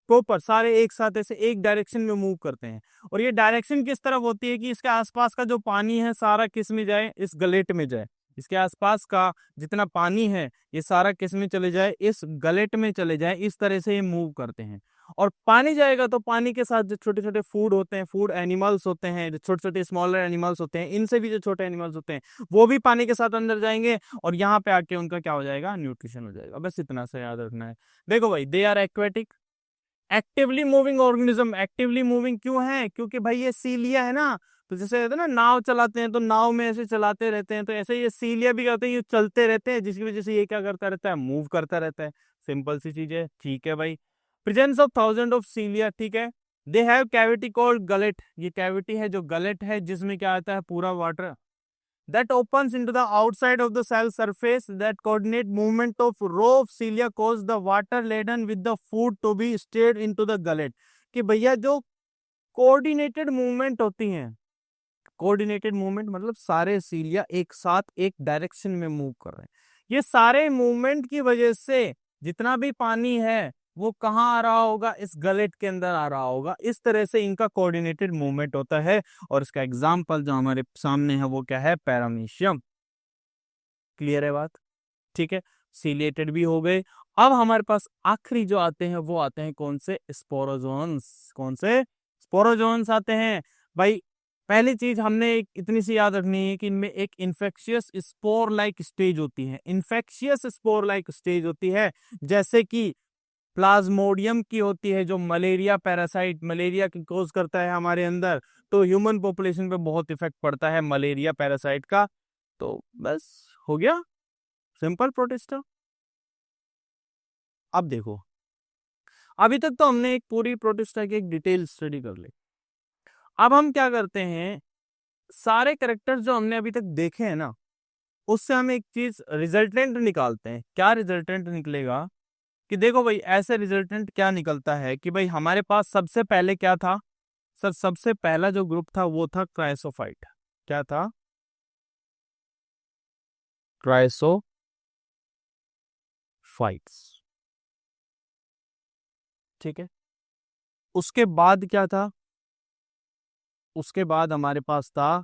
प्रॉपर सारे एक साथ ऐसे एक डायरेक्शन में मूव करते हैं, और ये डायरेक्शन किस तरफ होती है कि इसके आसपास का जो पानी है सारा किस में जाए, इस गलेट में जाए, इसके आसपास का जितना पानी है ये सारा किस में चले जाए, इस गलेट में चले जाए, इस तरह से ये मूव करते हैं। और पानी जाएगा तो पानी के साथ जो छोटे छोटे फूड होते हैं, फूड एनिमल्स होते हैं, जो छोटे छोटे स्मॉलर एनिमल्स होते हैं, इनसे भी जो छोटे एनिमल्स होते हैं वो भी पानी के साथ अंदर जाएंगे, और यहाँ पे आके उनका क्या हो जाएगा, न्यूट्रिशन हो जाएगा, बस इतना सा याद रखना है। देखो भाई, they are aquatic, actively moving organism, actively moving क्यों है, क्योंकि भाई ये सीलिया है ना, तो जैसे कहते हैं ना नाव चलाते हैं, तो नाव में ऐसे चलाते रहते हैं, तो ऐसे ये सीलिया भी कहते हैं, ये चलते रहते हैं, जिसकी वजह से ये क्या करता रहता है, मूव करता रहता है, सिंपल सी चीज है, ठीक है भाई। प्रेजेंस ऑफ थाउजेंड ऑफ सीलिया, ठीक है। They have cavity called gullet, ये कैविटी है जो गलेट है, जिसमें क्या आता है पूरा water that opens into the outside of the cell surface, that coordinate movement of row of cilia cause the water laden with the food to be stirred into the gullet। कि भैया जो coordinated movement होती हैं, coordinated movement मतलब सारे सीलिया एक साथ एक डायरेक्शन में मूव कर रहे हैं, ये सारे मूवमेंट की वजह से जितना भी पानी है वो कहाँ आ रहा होगा, इस गलेट के अंदर आ रहा होगा, इस तरह से इनका कोऑर्डिनेटेड मूवमेंट होता है। और इसका एग्जाम्पल जो हमारे सामने है वो क्या है, पैरामीशियम, क्लियर है बात, ठीक है। सीलिएटेड भी हो गए। अब हमारे पास आखिरी जो आते हैं वो आते हैं कौन से, स्पोरोजोन्स, कौन से, स्पोरोजोन्स आते हैं भाई। पहली चीज हमने एक इतनी सी याद रखनी है कि इनमें एक इन्फेक्शियस स्पोर लाइक स्टेज होती है, इन्फेक्शियस स्पोर लाइक स्टेज होती है, जैसे कि प्लाज्मोडियम की होती है, जो मलेरिया पैरासाइट, मलेरिया की कोज करता है हमारे अंदर, तो ह्यूमन पॉपुलेशन पे बहुत इफेक्ट पड़ता है मलेरिया पैरासाइट का। तो बस हो गया, सिंपल प्रोटिस्टा। अब देखो, अभी तक तो हमने एक पूरी प्रोटिस्टा की एक डिटेल स्टडी कर ली, अब हम क्या करते हैं, सारे करेक्टर्स जो हमने अभी तक देखे हैं ना, उससे हम एक चीज रिजल्टेंट निकालते हैं। क्या रिजल्टेंट निकलेगा कि देखो भाई, ऐसे रिजल्टेंट क्या निकलता है कि भाई हमारे पास सबसे पहले क्या था सर, सबसे पहला जो ग्रुप था वो था क्राइसोफाइट। क्या था? क्राइसोफाइट्स। ठीक है। उसके बाद क्या था? उसके बाद हमारे पास था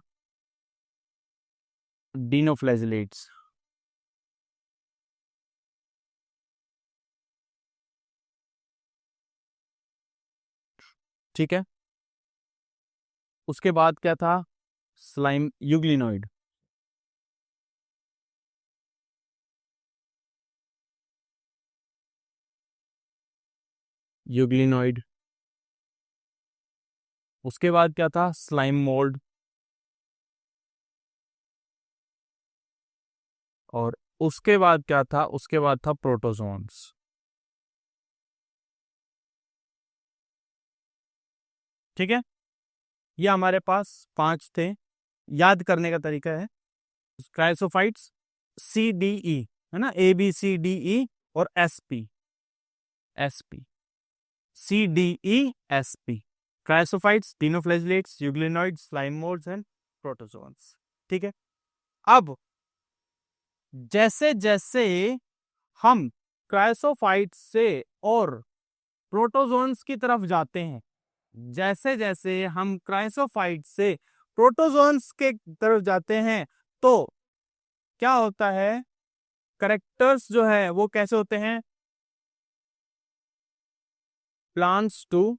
डिनोफ्लैजिलेट्स। ठीक है। उसके बाद क्या था? स्लाइम यूग्लिनोइड। यूग्लिनोइड। उसके बाद क्या था? Slime mould. और उसके बाद क्या था? उसके बाद था प्रोटोजोन्स। ठीक है। ये हमारे पास 5 थे। याद करने का तरीका है, क्राइसोफाइट्स सी डी ई, है ना, ABCDE और SP CDESP। Chrysophytes, dinoflagellates, euglenoids, slime moulds and protozoans. ठीक है। अब जैसे जैसे हम क्राइसोफाइट्स से और प्रोटोजोन्स की तरफ जाते हैं, जैसे जैसे हम क्राइसोफाइट से प्रोटोजोन्स के तरफ जाते हैं, तो क्या होता है? करेक्टर्स जो है वो कैसे होते हैं? Plants to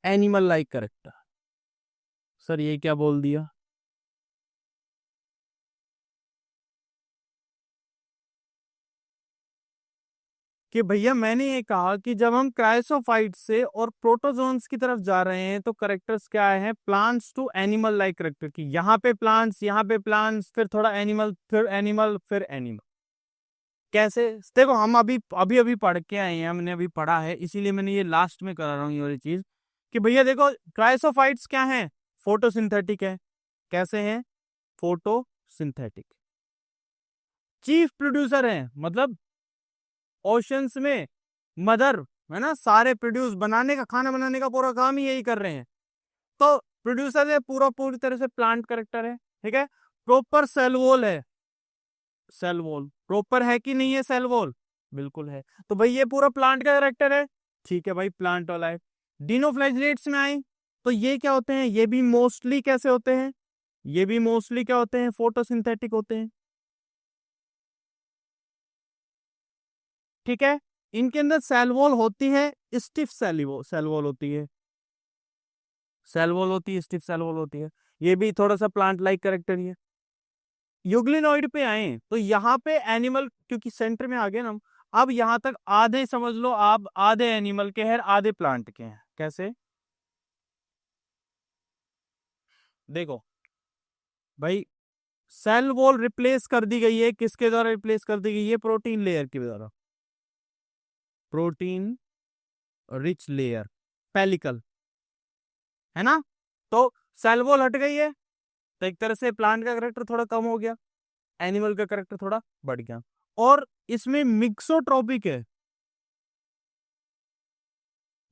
animal like character. Sir ये क्या बोल दिया? कि भैया मैंने ये कहा कि जब हम क्राइसोफाइट से और प्रोटोजोन्स की तरफ जा रहे हैं तो करेक्टर्स क्या है? Plants to animal like character की। यहाँ पे प्लांट्स, यहाँ पे प्लांट्स, फिर थोड़ा एनिमल, फिर एनिमल, फिर एनिमल। कैसे? देखो हम अभी अभी अभी पढ़ के आए हैं, हमने अभी पढ़ा है, इसीलिए मैंने ये लास्ट में करा रहा हूँ ये चीज कि भैया देखो, क्राइसोफाइट्स क्या है? फोटोसिंथेटिक है। कैसे हैं? फोटोसिंथेटिक। चीफ प्रोड्यूसर है, मतलब ओशंस में मदर, है ना, सारे प्रोड्यूस बनाने का, खाना बनाने का पूरा काम ही यही कर रहे हैं। तो प्रोड्यूसर है, पूरा पूरी तरह से प्लांट करेक्टर है। ठीक है। प्रॉपर सेल वॉल है। सेल वॉल प्रॉपर है कि नहीं है? सेल वॉल बिल्कुल है। तो भाई ये पूरा प्लांट का करेक्टर है। ठीक है भाई, प्लांट वाला है। डिनोफ्लैजिलेट्स में आई तो ये क्या होते हैं? ये भी मोस्टली कैसे होते हैं? ये भी मोस्टली क्या होते हैं? फोटोसिंथेटिक होते हैं। ठीक है। इनके अंदर सेल वॉल होती है, स्टिफ सेल वॉल होती है। सेल वॉल होती है, स्टिफ सेल वॉल होती है। ये भी थोड़ा सा प्लांट लाइक करेक्टर ही है। यूग्लिनॉइड पे आए तो यहाँ पे एनिमल, क्योंकि सेंटर में आ गए ना हम, अब यहां तक आधे समझ लो आप, आधे एनिमल के हैं, आधे प्लांट के हैं। कैसे? देखो भाई, सेल वॉल रिप्लेस कर दी गई है, किसके द्वारा रिप्लेस कर दी गई है? प्रोटीन लेयर के द्वारा। प्रोटीन रिच लेयर, पेलिकल, है ना। तो सेल वॉल हट गई है, तो एक तरह से प्लांट का करेक्टर थोड़ा कम हो गया, एनिमल का करेक्टर थोड़ा बढ़ गया। और इसमें मिक्सोट्रोपिक है,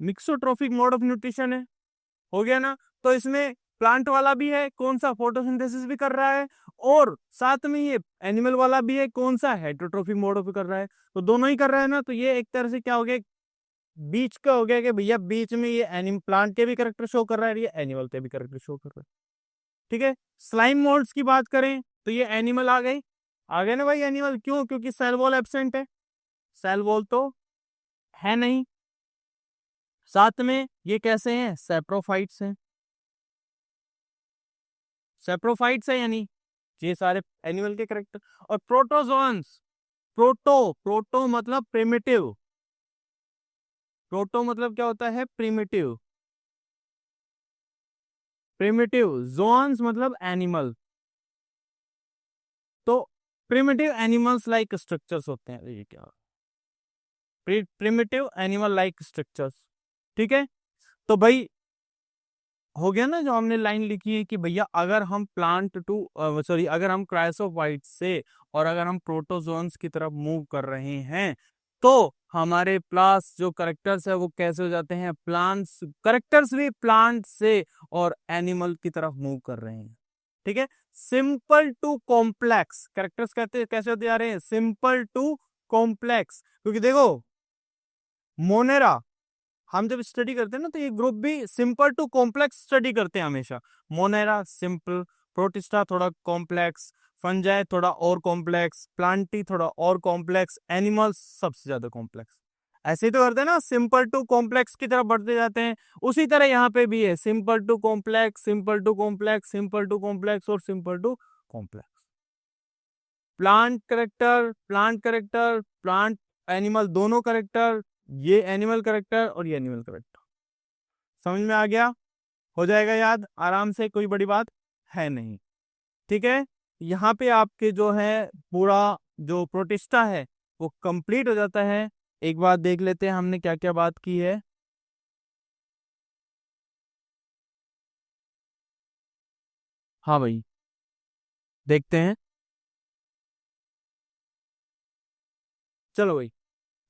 मिक्सोट्रोफिक मोड ऑफ न्यूट्रिशन है। हो गया ना। तो इसमें प्लांट वाला भी है, कौन सा? फोटोसिंथेसिस भी कर रहा है, और साथ में ये एनिमल वाला भी है, कौन सा? हेटरोट्रोफिक मोड ऑफ कर रहा है। तो दोनों ही कर रहा है ना, तो ये एक तरह से क्या हो गया? बीच का हो गया कि भैया बीच में ये एनिमल, प्लांट के भी करेक्टर शो कर रहा है, ये एनिमल के भी करेक्टर शो कर रहा है। ठीक है। स्लाइम मोड्स की बात करें तो ये एनिमल आ गई। आ गए ना भाई एनिमल, क्यों? क्योंकि सेल वॉल एब्सेंट है, सेल वॉल तो है नहीं। साथ में ये कैसे हैं? सेप्रोफाइट्स हैं। सेप्रोफाइट्स है यानी ये सारे एनिमल के करेक्टर। और प्रोटोजोन्स, प्रोटो मतलब प्रिमिटिव। प्रोटो मतलब क्या होता है? प्रिमिटिव। प्रिमिटिव जोन्स मतलब एनिमल। तो प्रिमिटिव एनिमल्स लाइक स्ट्रक्चर्स होते हैं। ये क्या? Primitive animal like structures. ठीक है। तो भाई हो गया ना, जो हमने लाइन लिखी है कि भैया अगर हम अगर हम क्राइसोफाइट से और अगर हम प्रोटोजोन्स की तरफ मूव कर रहे हैं तो हमारे प्लस जो करेक्टर्स है वो कैसे हो जाते हैं, प्लांट्स, करेक्टर्स भी प्लांट से और एनिमल की तरफ मूव कर रहे हैं। ठीक है, सिंपल टू कॉम्प्लेक्स करेक्टर्स कहते कैसे होते जा रहे हैं, सिंपल टू कॉम्प्लेक्स। क्योंकि देखो मोनेरा हम जब स्टडी करते हैं ना तो ये ग्रुप भी सिंपल टू कॉम्प्लेक्स स्टडी करते हैं हमेशा। मोनेरा सिंपल, प्रोटिस्टा थोड़ा कॉम्प्लेक्स, फंजाई थोड़ा और कॉम्प्लेक्स, प्लांटी थोड़ा और कॉम्प्लेक्स, एनिमल्स सबसे ज्यादा कॉम्प्लेक्स। ऐसे ही तो करते हैं ना, सिंपल टू कॉम्प्लेक्स की तरफ बढ़ते जाते हैं। उसी तरह यहाँ पे भी है, simple to complex, simple to complex, simple to complex और simple to complex. Plant animal दोनों करेक्टर, ये एनिमल करेक्टर और ये एनिमल करेक्टर। समझ में आ गया? हो जाएगा याद आराम से, कोई बड़ी बात है नहीं। ठीक है, यहाँ पे आपके जो है पूरा जो प्रोटिस्टा है वो कंप्लीट हो जाता है। एक बात देख लेते हैं हमने क्या क्या बात की है। हाँ भाई, देखते हैं। चलो भाई,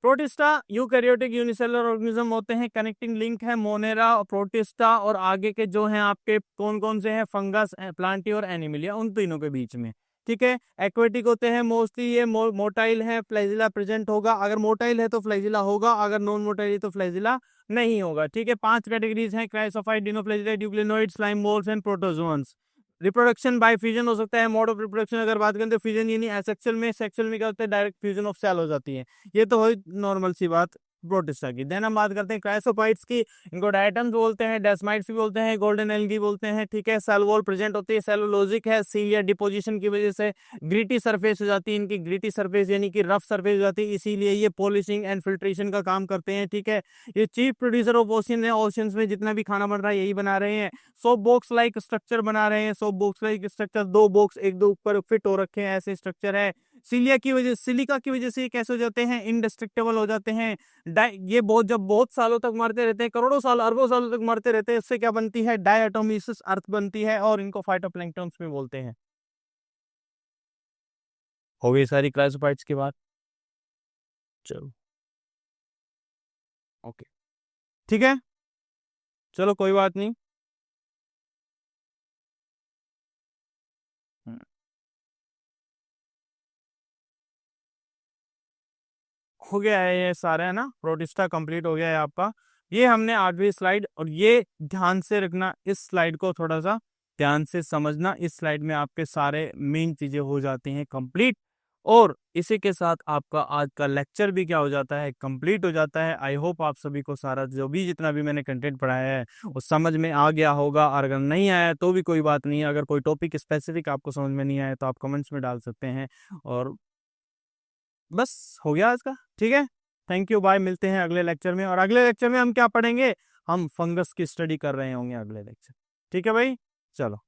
प्रोटिस्टा यूकैरियोटिक यूनिसेलुलर ऑर्गेनिज्म होते हैं। कनेक्टिंग लिंक है मोनेरा, प्रोटिस्टा और आगे के जो हैं आपके कौन कौन से हैं, फंगस, प्लांटी और एनिमिलिया, उन तीनों के बीच में। ठीक है, एक्वेटिक होते हैं मोस्टली, ये मोटाइल है, फ्लैजिला प्रेजेंट होगा। अगर मोटाइल है तो फ्लैजिला होगा, अगर नॉन मोटाइल है तो फ्लैजिला नहीं होगा। ठीक है, 5 कैटेगरीज हैं, chrysophyte, dinoflagellate, euglenoid, slime moulds and protozoans. Reproduction by fusion हो सकता है। मोड ऑफ रिप्रोडक्शन अगर बात करें तो फ्यूजन यानी एसेक्सुअल में, सेक्सुअल में क्या होता है, डायरेक्ट फ्यूजन ऑफ सेल हो जाती है। ये तो हुई नॉर्मल सी बात प्रोटिस्टा की। देन हम बात करते हैं क्राइसोफाइट्स की। इनको डायटम्स बोलते हैं, डेस्माइट्स भी बोलते हैं, गोल्डन एल्गी बोलते हैं। ठीक है, सेल वॉल प्रेजेंट होती है, सेलुलोजिक है, सीलिया डिपोजिशन की वजह से ग्रीटी सरफेस हो जाती है इनकी, ग्रीटी सरफेस यानी कि रफ सरफेस हो जाती है, इसीलिए ये पॉलिशिंग एंड फिल्ट्रेशन का काम करते हैं। ठीक है, ये चीफ प्रोड्यूसर ऑफ ओशियन है, ओशियंस में जितना भी खाना बन रहा है यही बना रहे हैं। सोप बॉक्स लाइक स्ट्रक्चर बना रहे हैं, soap box like structure, 2 box एक दो ऊपर फिट हो रखे हैं, ऐसे स्ट्रक्चर है। सिलिका की वजह से कैसे हो जाते हैं, इनडिस्ट्रक्टेबल हो जाते हैं। ये जब बहुत सालों तक मरते रहते हैं, करोड़ों साल अरबों सालों तक मरते रहते हैं, इससे क्या बनती है, डायटोमिसिस अर्थ बनती है और इनको फाइटोप्लैंक्टन्स भी बोलते हैं। हो गई सारी क्लासिफाइड्स की बात। चलो ओके, ठीक है, चलो कोई बात नहीं। हम्म, हो गया है ये सारा, है ना, प्रोटिस्टा कंप्लीट हो गया है आपका। ये हमने 8वीं स्लाइड, और ये ध्यान से रखना, इस स्लाइड को थोड़ा सा ध्यान से समझना। इस स्लाइड में आपके सारे मेन चीजें हो जाती हैं कंप्लीट, और इसी के साथ आपका आज का लेक्चर भी क्या हो जाता है, कंप्लीट हो जाता है। आई होप आप सभी को सारा जो भी जितना भी मैंने कंटेंट पढ़ाया है वो समझ में आ गया होगा, और अगर नहीं आया तो भी कोई बात नहीं है। अगर कोई टॉपिक स्पेसिफिक आपको समझ में नहीं आया तो आप कमेंट्स में डाल सकते हैं। और बस हो गया आज का, ठीक है। थैंक यू, बाय, मिलते हैं अगले लेक्चर में। और अगले लेक्चर में हम क्या पढ़ेंगे, हम फंगस की स्टडी कर रहे होंगे अगले लेक्चर। ठीक है भाई, चलो।